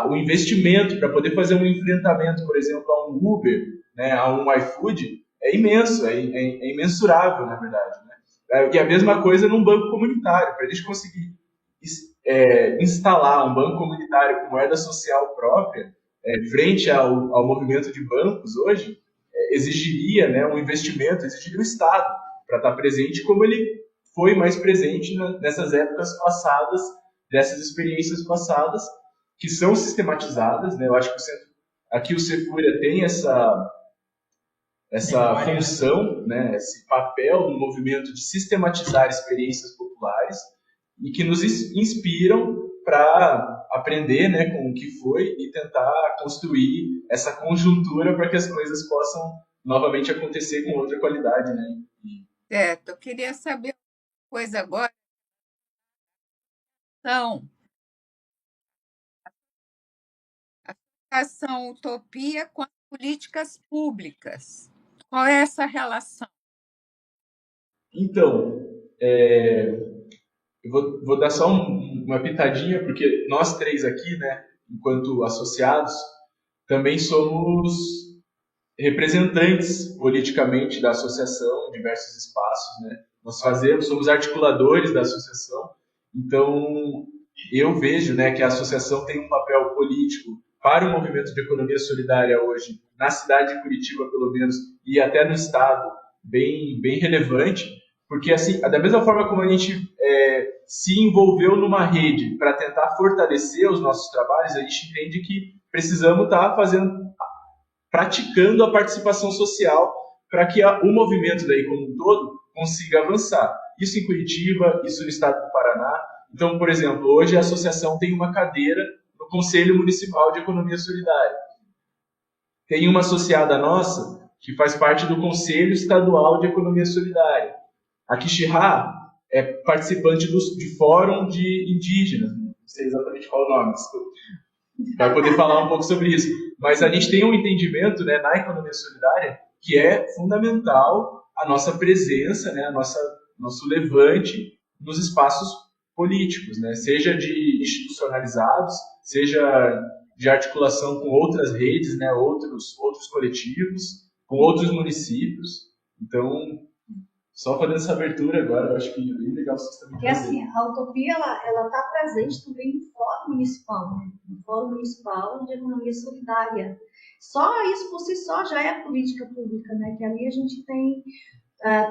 o investimento para poder fazer um enfrentamento, por exemplo, a um Uber, né, a um iFood, é imenso, é imensurável, na verdade. Né? E a mesma coisa num banco comunitário. Para a gente conseguir instalar um banco comunitário com moeda social própria, frente ao movimento de bancos hoje, exigiria, né, um investimento, exigiria o Estado para estar presente como ele foi mais presente nessas épocas passadas, dessas experiências passadas, que são sistematizadas. Né? Eu acho que aqui o Cefúria tem essa função, né, esse papel no movimento de sistematizar experiências populares e que nos inspiram para aprender, né, com o que foi e tentar construir essa conjuntura para que as coisas possam novamente acontecer com outra qualidade, né? Certo, eu queria saber uma coisa agora. Então, a Associação Utopia com as políticas públicas. Qual é essa relação? Então, eu vou dar só uma pitadinha, porque nós três aqui, né, enquanto associados, também somos representantes politicamente da associação em diversos espaços, né? nós fazemos, somos articuladores da associação. Então, eu vejo, né, que a associação tem um papel político para o movimento de economia solidária hoje, na cidade de Curitiba, pelo menos, e até no estado, bem relevante, porque, assim, da mesma forma como a gente se envolveu numa rede para tentar fortalecer os nossos trabalhos, a gente entende que precisamos estar praticando a participação social para que o movimento daí como um todo consiga avançar. Isso em Curitiba, isso no estado do Paraná. Então, por exemplo, hoje a associação tem uma cadeira no Conselho Municipal de Economia Solidária. Tem uma associada nossa que faz parte do Conselho Estadual de Economia Solidária. A Kishihá é participante de fórum de indígenas, não sei exatamente qual o nome, desculpa, vai poder falar um pouco sobre isso. Mas a gente tem um entendimento, né, na economia solidária que é fundamental a nossa presença, né, nosso levante nos espaços políticos, né, seja de institucionalizados, seja de articulação com outras redes, né, outros coletivos, com outros municípios. Então, só fazendo essa abertura agora, eu acho que é bem legal vocês também. Porque assim, a Utopia ela está presente também no Fórum Municipal, né? No Fórum Municipal de Economia Solidária. Só isso por si só já é política pública, né? Que ali a gente tem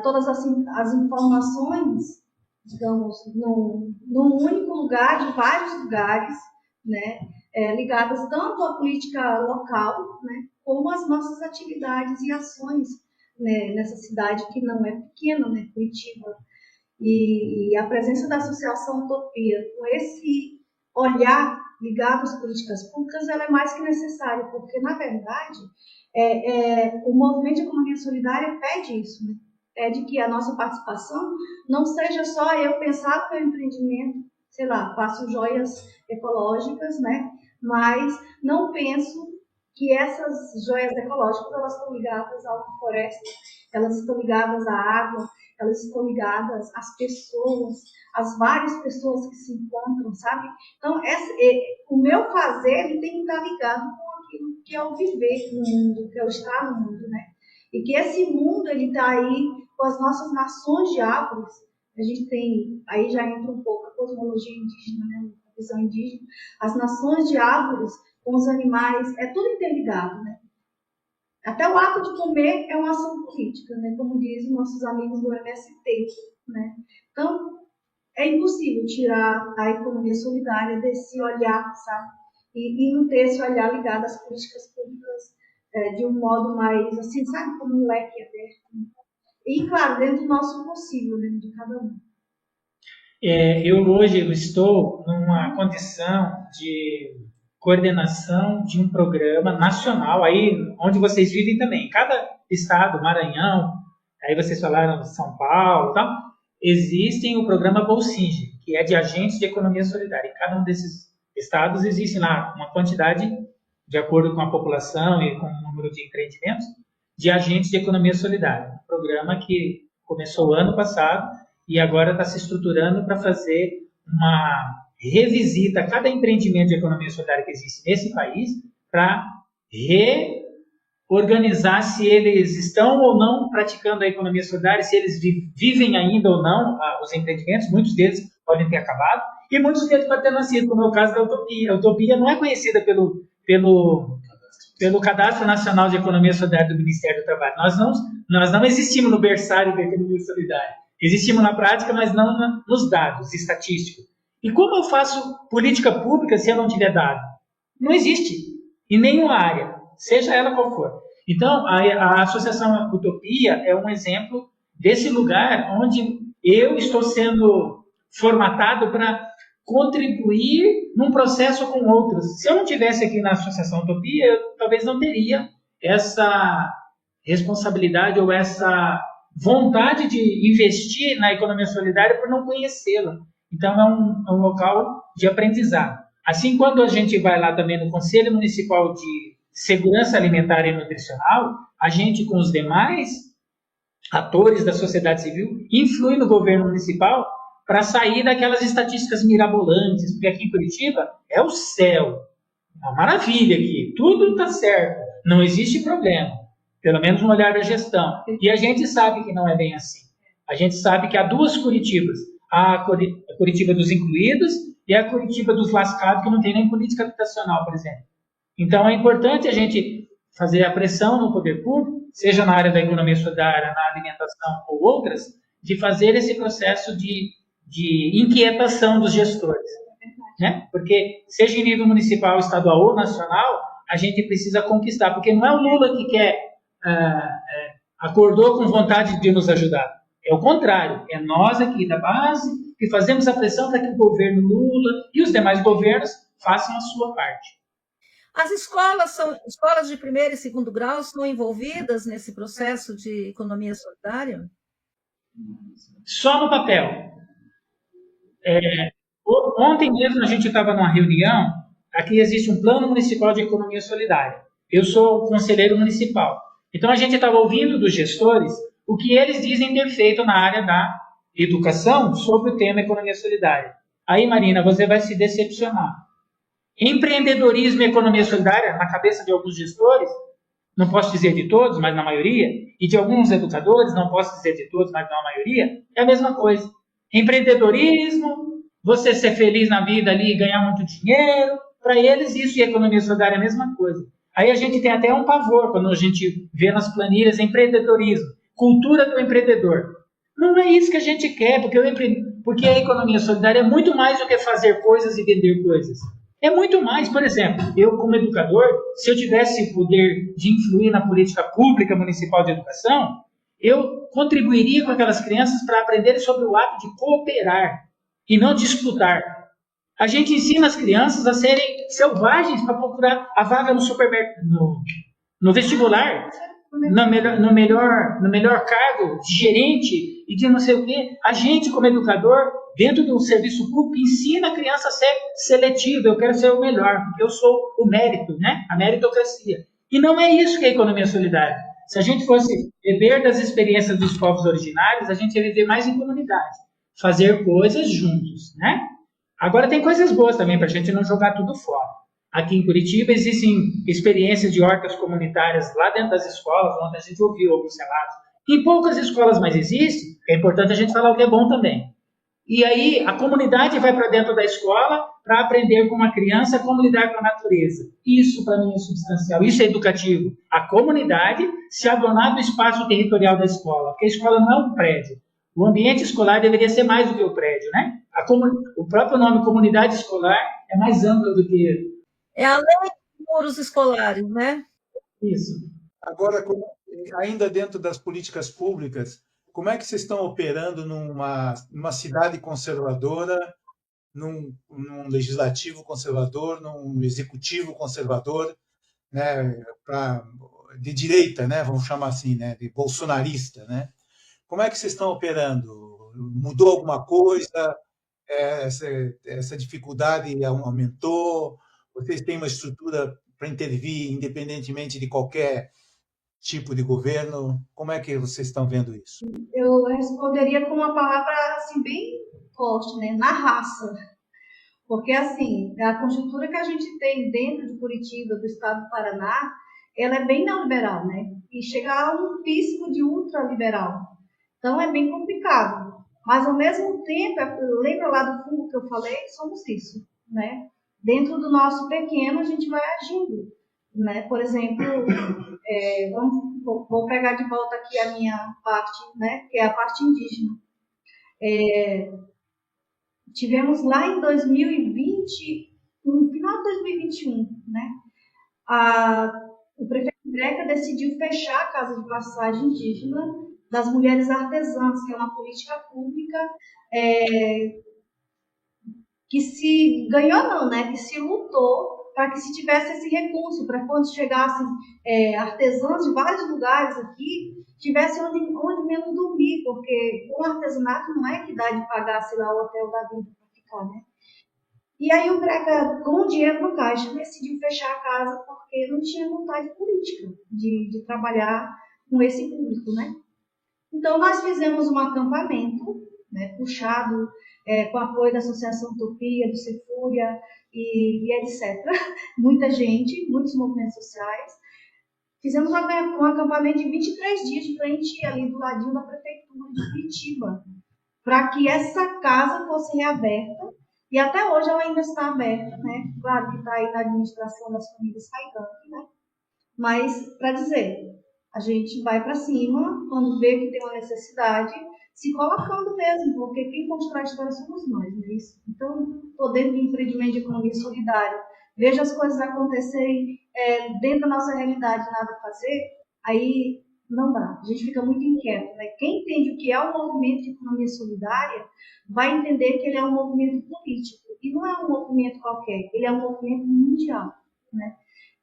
todas as informações, digamos, num único lugar, de vários lugares, né? Ligadas tanto à política local, né? Como às nossas atividades e ações, né, nessa cidade que não é pequena, né, Curitiba. E a presença da Associação Utopia, com esse olhar ligado às políticas públicas, ela é mais que necessária, porque, na verdade, o movimento de economia solidária pede isso, né? Pede que a nossa participação não seja só eu pensar no meu empreendimento, sei lá, faço joias ecológicas, né? Mas não penso que essas joias ecológicas, elas estão ligadas a uma floresta, elas estão ligadas à água, elas estão ligadas às pessoas, às várias pessoas que se encontram, sabe? Então, o meu fazer, ele tem que estar ligado com aquilo que é o viver no mundo, que é o estar no mundo, né? E que esse mundo, ele está aí com as nossas nações de árvores. A gente tem, aí já entra um pouco a cosmologia indígena, né? A visão indígena. As nações de árvores com os animais, é tudo interligado, né? Até o ato de comer é uma ação política, né? Como dizem nossos amigos do MST, né? Então, é impossível tirar a economia solidária desse olhar, sabe? E não ter esse olhar ligado às políticas públicas de um modo mais, assim, sabe? Como um leque aberto. Né? E, claro, dentro do nosso possível, né? De cada um. Eu hoje estou numa condição de coordenação de um programa nacional, aí onde vocês vivem também. Cada estado, Maranhão, aí vocês falaram São Paulo, tal, existem o programa Bolsinge, que é de agentes de economia solidária. Em cada um desses estados existe lá uma quantidade, de acordo com a população e com o número de empreendimentos, de agentes de economia solidária. Um programa que começou ano passado e agora está se estruturando para fazer uma revisita a cada empreendimento de economia solidária que existe nesse país para reorganizar se eles estão ou não praticando a economia solidária, se eles vivem ainda ou não os empreendimentos. Muitos deles podem ter acabado e muitos deles podem ter nascido, como é o caso da Utopia. A Utopia não é conhecida pelo Cadastro Nacional de Economia Solidária do Ministério do Trabalho. Nós não existimos no berçário da economia solidária. Existimos na prática, mas não nos dados estatísticos. E como eu faço política pública se eu não tiver dado? Não existe. Em nenhuma área, seja ela qual for. Então, a Associação Utopia é um exemplo desse lugar onde eu estou sendo formatado para contribuir num processo com outros. Se eu não tivesse aqui na Associação Utopia, eu talvez não teria essa responsabilidade ou essa vontade de investir na economia solidária por não conhecê-la. Então, é um local de aprendizado. Assim, quando a gente vai lá também no Conselho Municipal de Segurança Alimentar e Nutricional, a gente, com os demais atores da sociedade civil, influi no governo municipal para sair daquelas estatísticas mirabolantes, porque aqui em Curitiba é o céu. É uma maravilha aqui, tudo está certo, não existe problema. Pelo menos no olhar da gestão. E a gente sabe que não é bem assim. A gente sabe que há duas Curitibas, a Curitiba dos incluídos e a Curitiba dos lascados, que não tem nem política habitacional, por exemplo. Então, é importante a gente fazer a pressão no poder público, seja na área da economia solidária, na alimentação ou outras, de fazer esse processo de inquietação dos gestores. Né? Porque, seja em nível municipal, estadual ou nacional, a gente precisa conquistar, porque não é o Lula que acordou com vontade de nos ajudar. É o contrário, é nós aqui da base que fazemos a pressão para que o governo Lula e os demais governos façam a sua parte. As escolas de primeiro e segundo grau são envolvidas nesse processo de economia solidária? Só no papel. Ontem mesmo a gente estava numa reunião, aqui existe um plano municipal de economia solidária. Eu sou conselheiro municipal. Então a gente estava ouvindo dos gestores o que eles dizem ter feito na área da educação sobre o tema economia solidária. Aí, Marina, você vai se decepcionar. Empreendedorismo e economia solidária, na cabeça de alguns gestores, não posso dizer de todos, mas na maioria, e de alguns educadores, não posso dizer de todos, mas na maioria, é a mesma coisa. Empreendedorismo, você ser feliz na vida ali e ganhar muito dinheiro, para eles isso e economia solidária é a mesma coisa. Aí a gente tem até um pavor quando a gente vê nas planilhas empreendedorismo, cultura do empreendedor. Não é isso que a gente quer, porque a economia solidária é muito mais do que fazer coisas e vender coisas. É muito mais. Por exemplo, eu como educador, se eu tivesse poder de influir na política pública municipal de educação, eu contribuiria com aquelas crianças para aprenderem sobre o ato de cooperar e não disputar. A gente ensina as crianças a serem selvagens para procurar a vaga no supermercado, no vestibular, no melhor cargo de gerente e de não sei o quê. A gente, como educador, dentro do serviço público, ensina a criança a ser seletiva. Eu quero ser o melhor, porque eu sou o mérito, né? A meritocracia. E não é isso que é a economia solidária. Se a gente fosse beber das experiências dos povos originários, a gente ia viver mais em comunidade, fazer coisas juntos, né? Agora tem coisas boas também para a gente não jogar tudo fora. Aqui em Curitiba existem experiências de hortas comunitárias lá dentro das escolas, onde a gente ouviu alguns relatos. Em poucas escolas mais existe, é importante a gente falar o que é bom também. E aí a comunidade vai para dentro da escola para aprender com uma criança como lidar com a natureza. Isso para mim é substancial, isso é educativo. A comunidade se adonar do espaço territorial da escola, porque a escola não é um prédio. O ambiente escolar deveria ser mais do que o prédio, né? O próprio nome comunidade escolar é mais amplo do que... É além dos muros escolares, né? Isso. Agora, ainda dentro das políticas públicas, como é que vocês estão operando numa cidade conservadora, num legislativo conservador, num executivo conservador, né, de direita, né, vamos chamar assim, né, de bolsonarista, né? Como é que vocês estão operando? Mudou alguma coisa? Essa dificuldade aumentou? Vocês têm uma estrutura para intervir independentemente de qualquer tipo de governo? Como é que vocês estão vendo isso? Eu responderia com uma palavra assim bem forte, né? Na raça. Porque assim, a conjuntura que a gente tem dentro de Curitiba, do estado do Paraná, ela é bem neoliberal, né? E chega a um pisco de ultraliberal. Então é bem complicado. Mas ao mesmo tempo, lembra lá do fundo que eu falei? Somos isso, né? Dentro do nosso pequeno, a gente vai agindo, né? Por exemplo, vou pegar de volta aqui a minha parte, né? Que é a parte indígena. Tivemos lá em 2020, no final de 2021, né? O prefeito Greca decidiu fechar a casa de passagem indígena das mulheres artesãs, que é uma política pública que se ganhou não, né? Que se lutou para que se tivesse esse recurso, para quando chegassem artesãs de vários lugares aqui, tivesse onde mesmo dormir, porque o artesanato não é que dá de pagar, sei lá, o hotel da vida para ficar, né? E aí o Greca, com o dinheiro no caixa, decidiu fechar a casa porque não tinha vontade política de trabalhar com esse público, né? Então, nós fizemos um acampamento, né, puxado, com apoio da Associação Utopia, do Cefúria e etc. Muita gente, muitos movimentos sociais. fizemos um acampamento de 23 dias de frente ali do ladinho da prefeitura de Curitiba, para que essa casa fosse reaberta, e até hoje ela ainda está aberta, né? Claro que está aí na administração das famílias Caetano, né? Mas, para dizer, a gente vai para cima quando vê que tem uma necessidade, se colocando mesmo, porque quem constrói a história somos nós, não é isso? Então, estou dentro do empreendimento de economia solidária, vejo as coisas acontecerem dentro da nossa realidade, nada a fazer, aí não dá. A gente fica muito inquieto, né? Quem entende o que é o movimento de economia solidária vai entender que ele é um movimento político, e não é um movimento qualquer, ele é um movimento mundial, né?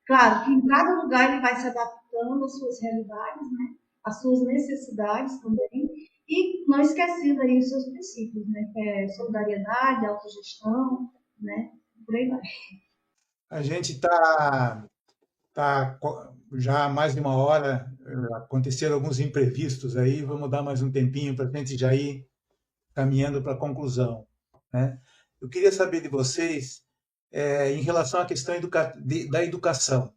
Claro que em cada lugar ele vai se adaptando às suas realidades, né? Às suas necessidades também, e não esquecendo aí os seus princípios, né? Que é solidariedade, autogestão, né? Por aí vai. A gente está já há mais de uma hora, aconteceram alguns imprevistos aí, vamos dar mais um tempinho para a gente já ir caminhando para a conclusão, né? Eu queria saber de vocês, em relação à questão da educação,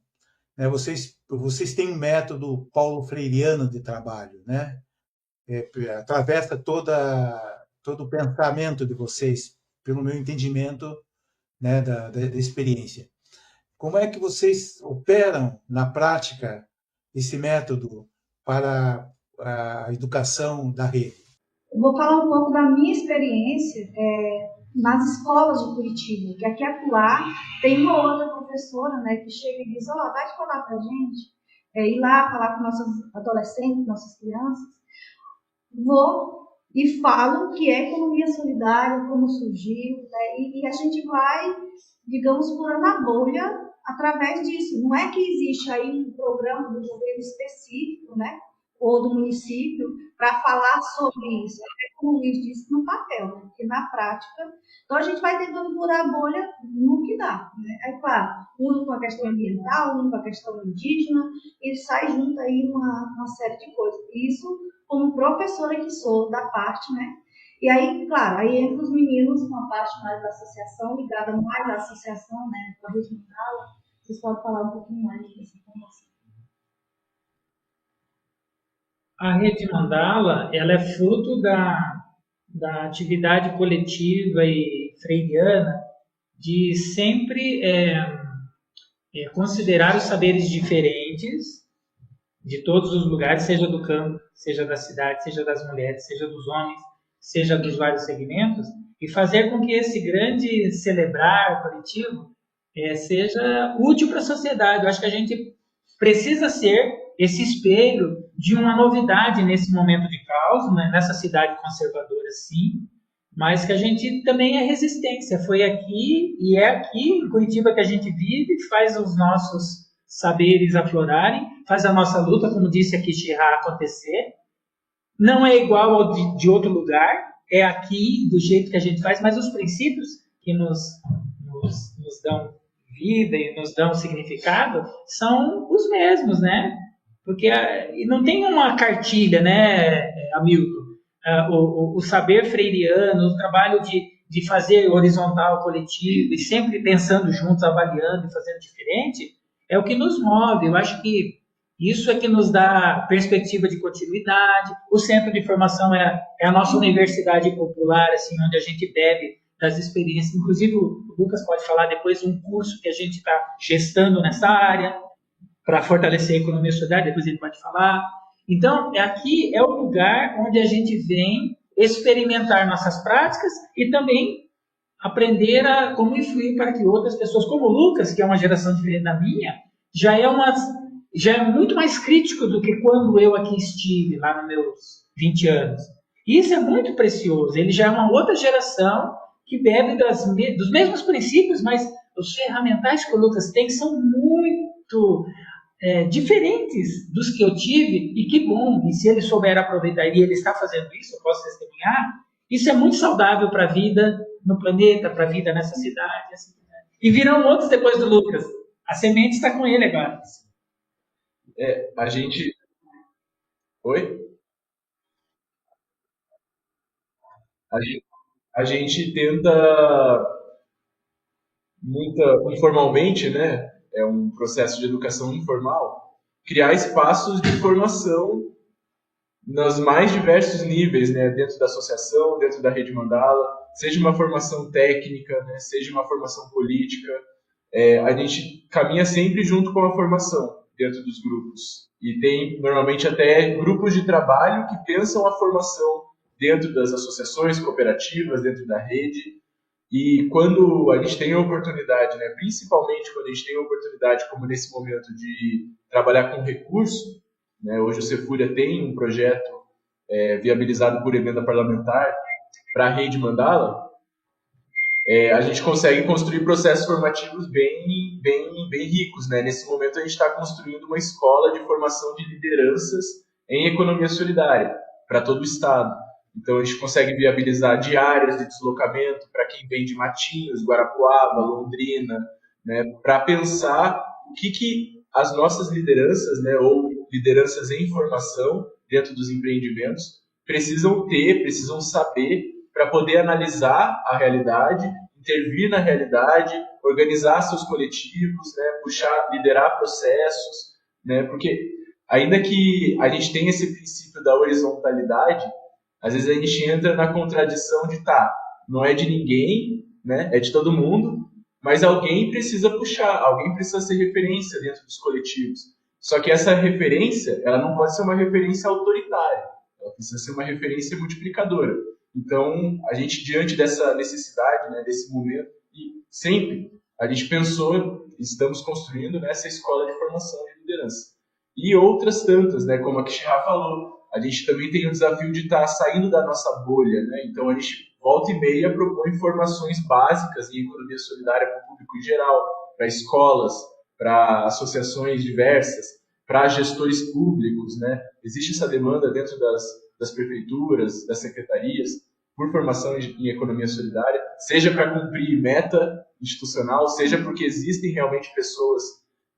né? Vocês têm um método paulo freiriano de trabalho, né? Atravessa todo o pensamento de vocês, pelo meu entendimento, né, da experiência. Como é que vocês operam na prática esse método para a educação da rede? Eu vou falar um pouco da minha experiência nas escolas de Curitiba, que aqui e acolá tem uma outra professora, né, que chega e diz, vai falar para a gente, ir lá falar com nossos adolescentes, nossas crianças. Vou e falo que é economia solidária, como surgiu, né, e a gente vai, digamos, furando a bolha através disso. Não é que existe aí um programa do governo específico, né, ou do município, para falar sobre isso. É como o Luiz disse, no papel, né, porque na prática, então a gente vai tentando furar a bolha no que dá, né. Aí, claro, um com a questão ambiental, um com a questão indígena, e sai junto aí uma série de coisas. Isso como professora que sou da parte, né? E aí, claro, aí entra os meninos, uma parte mais da associação, ligada mais à associação, né, com a Rede Mandala. Vocês podem falar um pouquinho mais dessa informação. A Rede Mandala, ela é fruto da atividade coletiva e freiriana de sempre considerar os saberes diferentes de todos os lugares, seja do campo, seja da cidade, seja das mulheres, seja dos homens, seja dos vários segmentos, e fazer com que esse grande celebrar coletivo seja útil para a sociedade. Eu acho que a gente precisa ser esse espelho de uma novidade nesse momento de caos, né? Nessa cidade conservadora, sim, mas que a gente também é resistência. Foi aqui e é aqui em Curitiba que a gente vive, faz os nossos saberes aflorarem, faz a nossa luta, como disse aqui Chirá, acontecer. Não é igual ao de outro lugar, é aqui do jeito que a gente faz, mas os princípios que nos dão vida e nos dão significado são os mesmos, né? Porque não tem uma cartilha, né, Hamilton? O saber freiriano, o trabalho de fazer horizontal, coletivo, e sempre pensando juntos, avaliando e fazendo diferente, é o que nos move. Eu acho que isso é que nos dá perspectiva de continuidade. O centro de formação é a nossa universidade popular, assim, onde a gente bebe das experiências. Inclusive, o Lucas pode falar depois um curso que a gente está gestando nessa área para fortalecer a economia solidária, depois ele pode falar. Então, aqui é o lugar onde a gente vem experimentar nossas práticas e também aprender a como influir para que outras pessoas, como o Lucas, que é uma geração diferente da minha, já é muito mais crítico do que quando eu aqui estive, lá nos meus 20 anos. Isso é muito precioso. Ele já é uma outra geração que bebe dos mesmos princípios, mas os ferramentais que o Lucas tem são muito diferentes dos que eu tive, e que bom, e se ele souber aproveitar, e ele está fazendo isso, eu posso testemunhar, isso é muito saudável para a vida no planeta, para a vida nessa cidade, assim, né? E virão outros depois do Lucas. A semente está com ele agora. A gente... Oi? A gente tenta informalmente, né? É um processo de educação informal, criar espaços de formação nos mais diversos níveis, né, dentro da associação, dentro da Rede Mandala, seja uma formação técnica, né, seja uma formação política. A gente caminha sempre junto com a formação dentro dos grupos. E tem, normalmente, até grupos de trabalho que pensam a formação dentro das associações, cooperativas, dentro da rede. E quando a gente tem a oportunidade, né, principalmente quando a gente tem a oportunidade, como nesse momento, de trabalhar com recurso, né, hoje o Cefúria tem um projeto viabilizado por emenda parlamentar para a Rede Mandala, a gente consegue construir processos formativos bem ricos, né? Nesse momento, a gente está construindo uma escola de formação de lideranças em economia solidária para todo o Estado. Então, a gente consegue viabilizar diárias de deslocamento para quem vem de Matinhos, Guarapuava, Londrina, né? Para pensar o que as nossas lideranças, né, ou lideranças em formação dentro dos empreendimentos, precisam ter, precisam saber para poder analisar a realidade, intervir na realidade, organizar seus coletivos, né, liderar processos, né, porque ainda que a gente tenha esse princípio da horizontalidade, às vezes a gente entra na contradição de não é de ninguém, né, é de todo mundo, mas alguém precisa puxar, alguém precisa ser referência dentro dos coletivos. Só que essa referência, ela não pode ser uma referência autoritária, ela precisa ser uma referência multiplicadora. Então, a gente, diante dessa necessidade, né, desse momento, e sempre a gente pensou, estamos construindo, né, essa escola de formação de liderança. E outras tantas, né, como a Kishra falou, a gente também tem o desafio de estar saindo da nossa bolha, né? Então, a gente volta e meia propõe formações básicas em economia solidária para o público em geral, para escolas, para associações diversas, para gestores públicos, né? Existe essa demanda dentro das prefeituras, das secretarias, por formação em economia solidária, seja para cumprir meta institucional, seja porque existem realmente pessoas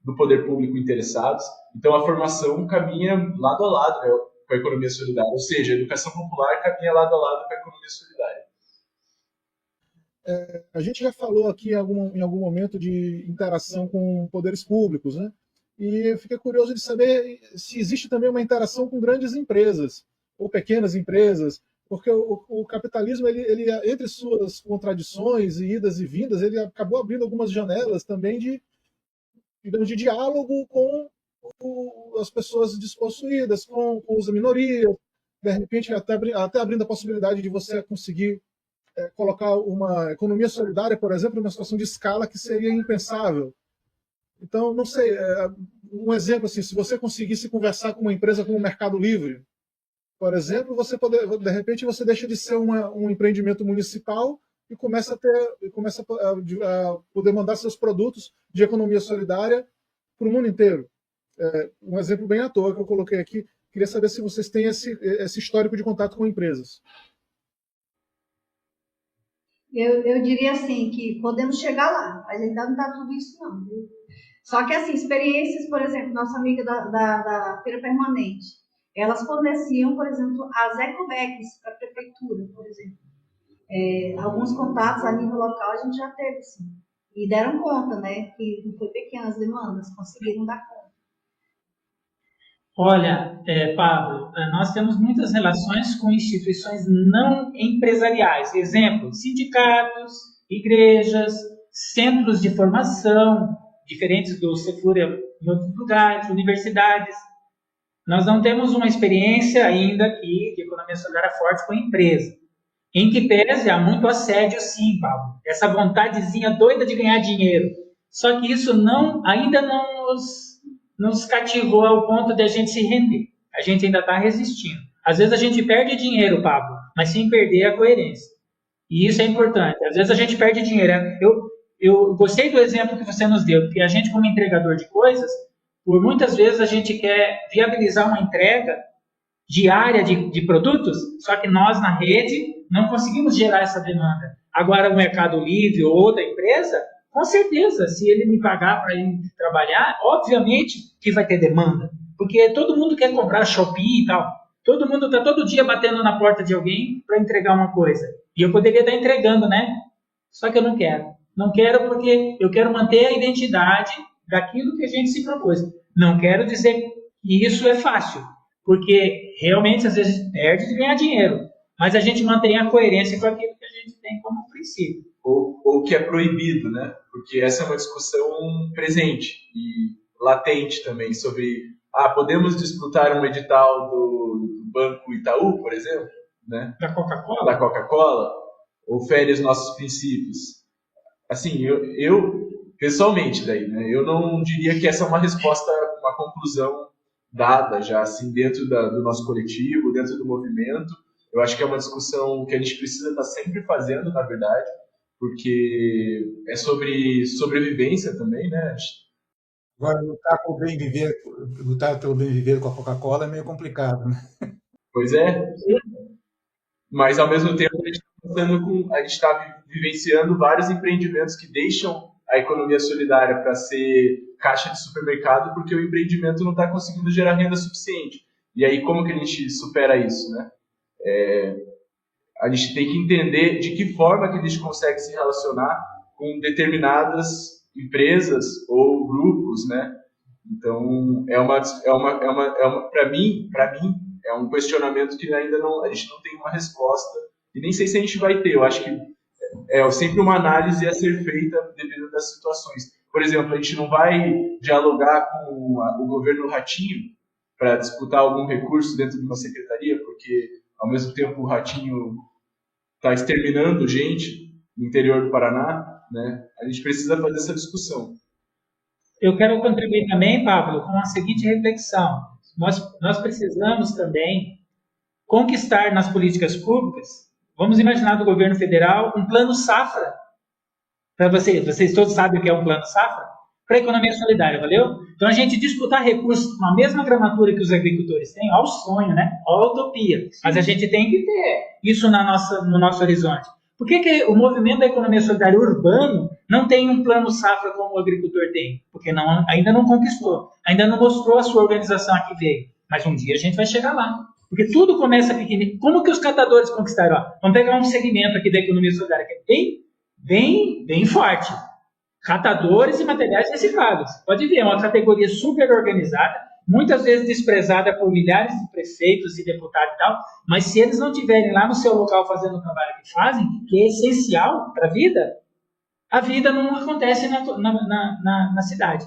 do poder público interessados. Então, a formação caminha lado a lado, né, com a economia solidária, ou seja, a educação popular caminha lado a lado com a economia solidária. A gente já falou aqui em algum momento de interação com poderes públicos, né? E eu fiquei curioso de saber se existe também uma interação com grandes empresas ou pequenas empresas, porque o capitalismo, ele, entre suas contradições e idas e vindas, ele acabou abrindo algumas janelas também de diálogo com as pessoas despossuídas, com as minorias, de repente até abrindo a possibilidade de você conseguir colocar uma economia solidária, por exemplo, numa situação de escala que seria impensável. Então, não sei, um exemplo assim, se você conseguisse conversar com uma empresa como o Mercado Livre, por exemplo, de repente você deixa de ser um empreendimento municipal e começa a poder mandar seus produtos de economia solidária para o mundo inteiro. Um exemplo bem à toa que eu coloquei aqui. Queria saber se vocês têm esse histórico de contato com empresas. Eu diria assim, que podemos chegar lá, mas ainda não está tudo isso não, viu? Só que assim, experiências, por exemplo, nossa amiga da Feira Permanente, elas forneciam, por exemplo, as ecobags para a prefeitura, por exemplo. Alguns contatos a nível local a gente já teve, sim. E deram conta, né? Que não foi pequenas demandas, conseguiram dar conta. Olha, Pablo, nós temos muitas relações com instituições não empresariais. Exemplo, sindicatos, igrejas, centros de formação, diferentes do Cefúria em outros lugares, universidades. Nós não temos uma experiência ainda aqui de economia solidária forte com empresa. Em que pese há muito assédio, sim, Pablo. Essa vontadezinha doida de ganhar dinheiro. Só que isso ainda não nos cativou ao ponto de a gente se render. A gente ainda está resistindo. Às vezes a gente perde dinheiro, Pablo, mas sem perder a coerência. E isso é importante. Às vezes a gente perde dinheiro. Eu gostei do exemplo que você nos deu, porque a gente, como entregador de coisas, por muitas vezes a gente quer viabilizar uma entrega diária de produtos, só que nós, na rede, não conseguimos gerar essa demanda. Agora, o Mercado Livre ou outra empresa, com certeza, se ele me pagar para ir trabalhar, obviamente que vai ter demanda. Porque todo mundo quer comprar Shopee e tal. Todo mundo está todo dia batendo na porta de alguém para entregar uma coisa. E eu poderia estar entregando, né? Só que eu não quero. Não quero porque eu quero manter a identidade daquilo que a gente se propôs. Não quero dizer que isso é fácil, porque realmente às vezes perde de ganhar dinheiro, mas a gente mantém a coerência com aquilo que a gente tem como princípio. Ou que é proibido, né? Porque essa é uma discussão presente e latente também sobre, podemos disputar um edital do Banco Itaú, por exemplo, né? Da Coca-Cola? Da Coca-Cola, ou fere os nossos princípios. Assim, eu pessoalmente, daí, né? Eu não diria que essa é uma resposta, uma conclusão dada já, assim, dentro do nosso coletivo, dentro do movimento. Eu acho que é uma discussão que a gente precisa estar sempre fazendo, na verdade, porque é sobre sobrevivência também, né? Agora, lutar pelo bem viver com a Coca-Cola é meio complicado, né? Pois é. Mas, ao mesmo tempo, a gente está vivenciando vários empreendimentos que deixam a economia solidária para ser caixa de supermercado porque o empreendimento não está conseguindo gerar renda suficiente. E aí, como que a gente supera isso, né? A gente tem que entender de que forma que a gente consegue se relacionar com determinadas empresas ou grupos, né? Então, para mim, é um questionamento que ainda a gente não tem uma resposta e nem sei se a gente vai ter. Eu acho que é sempre uma análise a ser feita dependendo das situações. Por exemplo, a gente não vai dialogar com o governo Ratinho para disputar algum recurso dentro de uma secretaria, porque ao mesmo tempo o Ratinho está exterminando gente no interior do Paraná, né? A gente precisa fazer essa discussão. Eu quero contribuir também, Pablo, com a seguinte reflexão. Nós precisamos também conquistar nas políticas públicas, vamos imaginar do governo federal, um plano safra. Para vocês todos sabem o que é um plano safra? Para a economia solidária, valeu? Então a gente disputar recursos com a mesma gramatura que os agricultores têm, ao sonho, né? Ao utopia. Mas a gente tem que ter isso no nosso horizonte. Por que o movimento da economia solidária urbano não tem um plano safra como o agricultor tem? Porque ainda não conquistou, ainda não mostrou a sua organização aqui veio. Mas um dia a gente vai chegar lá. Porque tudo começa pequenininho. Como que os catadores conquistaram? Vamos pegar um segmento aqui da economia solidária que é bem forte. Catadores e materiais recicláveis. Pode ver, é uma categoria super organizada, muitas vezes desprezada por milhares de prefeitos e deputados e tal, mas se eles não estiverem lá no seu local fazendo o trabalho que fazem, que é essencial para a vida não acontece na cidade.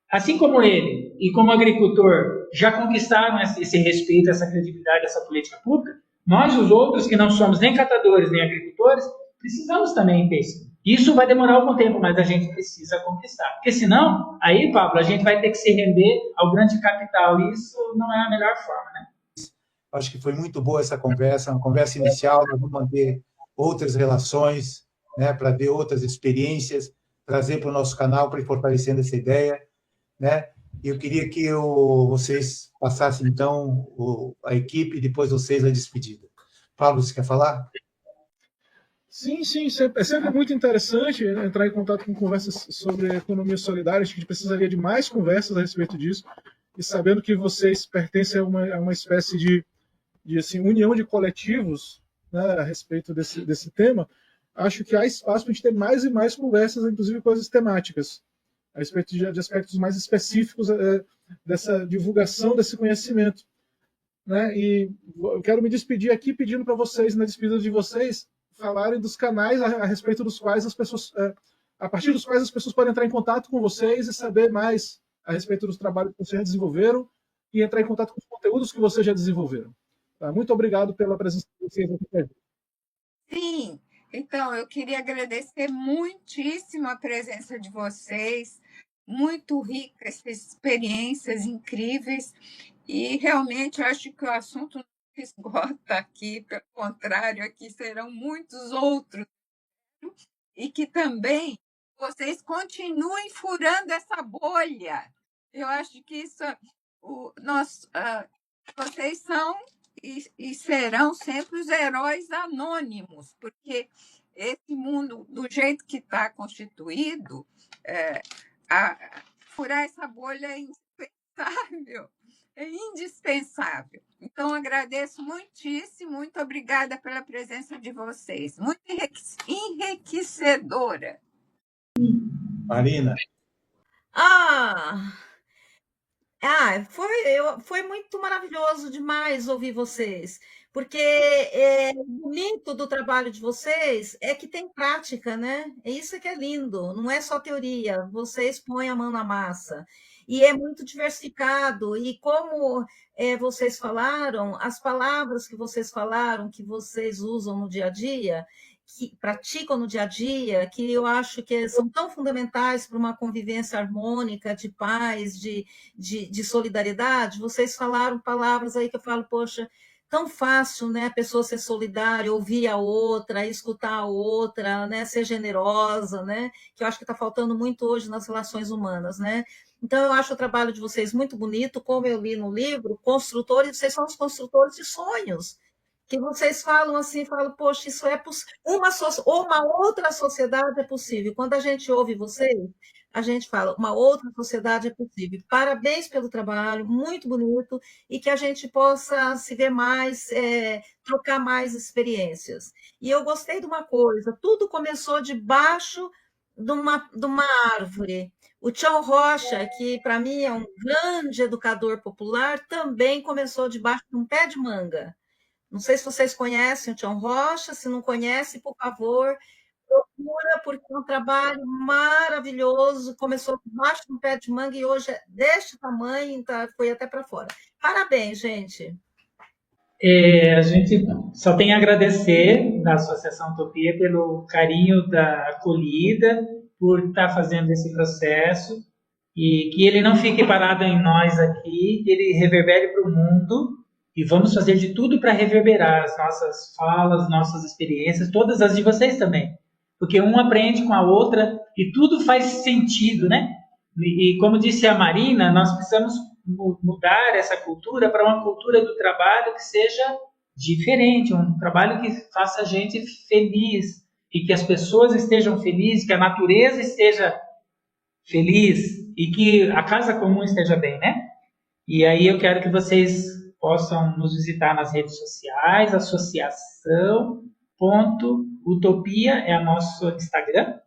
Assim como ele e como agricultor já conquistaram esse respeito, essa credibilidade, essa política pública, nós, os outros, que não somos nem catadores nem agricultores, precisamos também ter isso. Isso vai demorar algum tempo, mas a gente precisa conquistar. Porque senão, aí, Pablo, a gente vai ter que se render ao grande capital. E isso não é a melhor forma, né? Acho que foi muito boa essa conversa, uma conversa inicial. Nós vamos manter outras relações, né, para ver outras experiências, trazer para o nosso canal para ir fortalecendo essa ideia, né? E eu queria que vocês passassem, então, a equipe e depois vocês a despedida. Pablo, você quer falar? Sim, é sempre muito interessante entrar em contato com conversas sobre economia solidária. Acho que a gente precisaria de mais conversas a respeito disso. E sabendo que vocês pertencem a uma espécie de assim, união de coletivos, né, a respeito desse tema, acho que há espaço para a gente ter mais e mais conversas, inclusive coisas temáticas, a respeito de aspectos mais específicos dessa divulgação desse conhecimento. Né? E eu quero me despedir aqui pedindo para vocês, na despedida de vocês, falarem dos canais a respeito dos quais as pessoas, a partir dos quais as pessoas podem entrar em contato com vocês e saber mais a respeito dos trabalhos que vocês já desenvolveram e entrar em contato com os conteúdos que vocês já desenvolveram. Tá? Muito obrigado pela presença de vocês aqui. Sim, então eu queria agradecer muitíssimo a presença de vocês, muito rica, essas experiências incríveis, e realmente eu acho que o assunto não esgota aqui, pelo contrário, aqui serão muitos outros, e que também vocês continuem furando essa bolha. Eu acho que isso, vocês são e serão sempre os heróis anônimos, porque esse mundo, do jeito que está constituído, furar essa bolha é indispensável. É indispensável. Então, agradeço muitíssimo, muito obrigada pela presença de vocês. Muito enriquecedora. Marina. Foi muito maravilhoso demais ouvir vocês, porque o bonito do trabalho de vocês é que tem prática, né? É isso que é lindo, não é só teoria, vocês põem a mão na massa. E é muito diversificado, e como vocês falaram, as palavras que vocês falaram, que vocês usam no dia a dia, que praticam no dia a dia, que eu acho que são tão fundamentais para uma convivência harmônica, de paz, de solidariedade. Vocês falaram palavras aí que eu falo, poxa, tão fácil, né, a pessoa ser solidária, ouvir a outra, escutar a outra, né, ser generosa, né, que eu acho que está faltando muito hoje nas relações humanas, né. Então, eu acho o trabalho de vocês muito bonito, como eu li no livro, construtores, vocês são os construtores de sonhos, que vocês falam assim, falam, poxa, isso é possível, uma outra sociedade é possível. Quando a gente ouve vocês, a gente fala, uma outra sociedade é possível. Parabéns pelo trabalho, muito bonito, e que a gente possa se ver mais, trocar mais experiências. E eu gostei de uma coisa, tudo começou debaixo de uma árvore. O Tião Rocha, que para mim é um grande educador popular, também começou debaixo de um pé de manga. Não sei se vocês conhecem o Tião Rocha, se não conhece, por favor, procura, porque é um trabalho maravilhoso. Começou debaixo de um pé de manga e hoje é deste tamanho, tá, foi até para fora. Parabéns, gente. A gente só tem a agradecer da Associação Utopia pelo carinho da acolhida, por estar fazendo esse processo, e que ele não fique parado em nós aqui, que ele reverbere para o mundo, e vamos fazer de tudo para reverberar as nossas falas, nossas experiências, todas as de vocês também. Porque um aprende com a outra e tudo faz sentido, né? E como disse a Marina, nós precisamos mudar essa cultura para uma cultura do trabalho que seja diferente, um trabalho que faça a gente feliz e que as pessoas estejam felizes, que a natureza esteja feliz e que a casa comum esteja bem, né? E aí eu quero que vocês possam nos visitar nas redes sociais, associação.utopia é o nosso Instagram,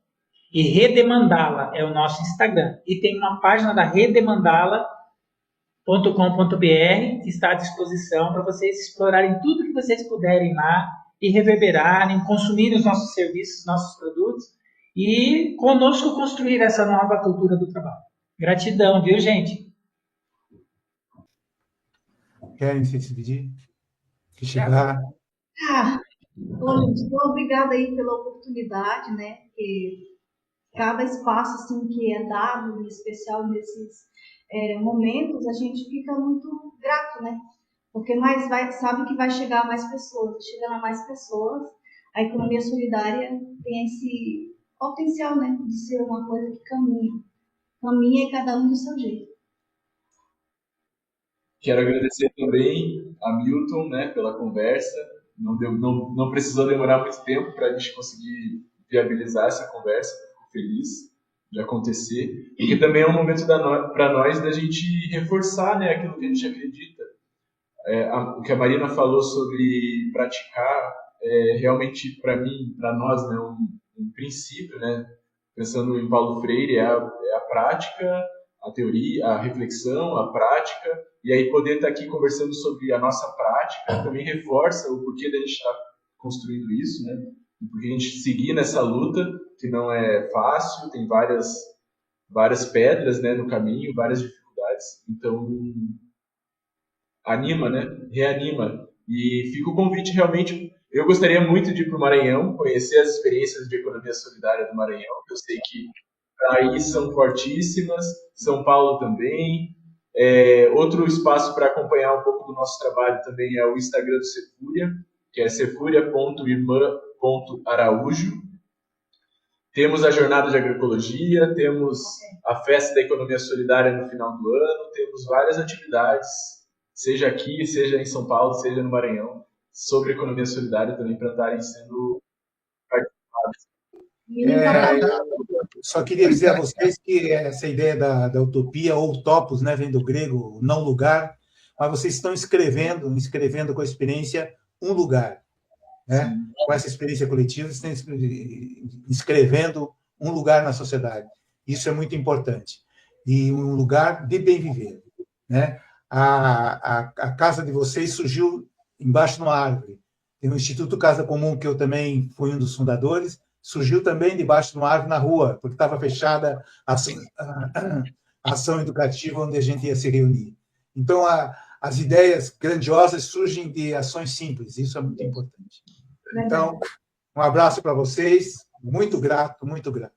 e Redemandala é o nosso Instagram. E tem uma página da redemandala.com.br que está à disposição para vocês explorarem tudo que vocês puderem lá e reverberarem, consumirem os nossos serviços, nossos produtos e conosco construir essa nova cultura do trabalho. Gratidão, viu, gente? Querem se despedir? Chegar. Olha, muito obrigada aí pela oportunidade, né? Porque cada espaço assim que é dado, em especial nesses momentos, a gente fica muito grato, né? Porque sabe que vai chegar a mais pessoas, chegando a mais pessoas, a economia solidária tem esse potencial, né? De ser uma coisa que caminha e cada um do seu jeito. Quero agradecer também a Milton, né, pela conversa. Não precisou demorar muito tempo para a gente conseguir viabilizar essa conversa. Fico feliz de acontecer. Porque também é um momento para nós da gente reforçar, né, aquilo que a gente acredita. O que a Marina falou sobre praticar, realmente para mim, para nós, né, um princípio, né, pensando em Paulo Freire, é a prática, a teoria, a reflexão, a prática. E aí poder estar aqui conversando sobre a nossa prática também reforça o porquê da gente estar construindo isso, né? O porquê a gente seguir nessa luta, que não é fácil, tem várias pedras, né, no caminho, várias dificuldades. Então, anima, né? Reanima. E fica o convite realmente. Eu gostaria muito de ir para o Maranhão, conhecer as experiências de economia solidária do Maranhão, que eu sei que aí são fortíssimas, São Paulo também. Outro espaço para acompanhar um pouco do nosso trabalho também é o Instagram do Cefúria, que é cefuria.irmã.araújo. Temos a Jornada de Agroecologia, temos a Festa da Economia Solidária no final do ano, temos várias atividades, seja aqui, seja em São Paulo, seja no Maranhão, sobre economia solidária também para estarem sendo participadas. Só queria dizer a vocês que essa ideia da utopia, ou topos, né, vem do grego não lugar, mas vocês estão escrevendo com a experiência um lugar. Né? Com essa experiência coletiva, vocês estão escrevendo um lugar na sociedade. Isso é muito importante. E um lugar de bem viver. né? A casa de vocês surgiu embaixo de uma árvore. Tem o Instituto Casa Comum, que eu também fui um dos fundadores, surgiu também debaixo de uma árvore na rua, porque estava fechada a ação educativa onde a gente ia se reunir. Então, as ideias grandiosas surgem de ações simples, isso é muito importante. Então, um abraço para vocês, muito grato, muito grato.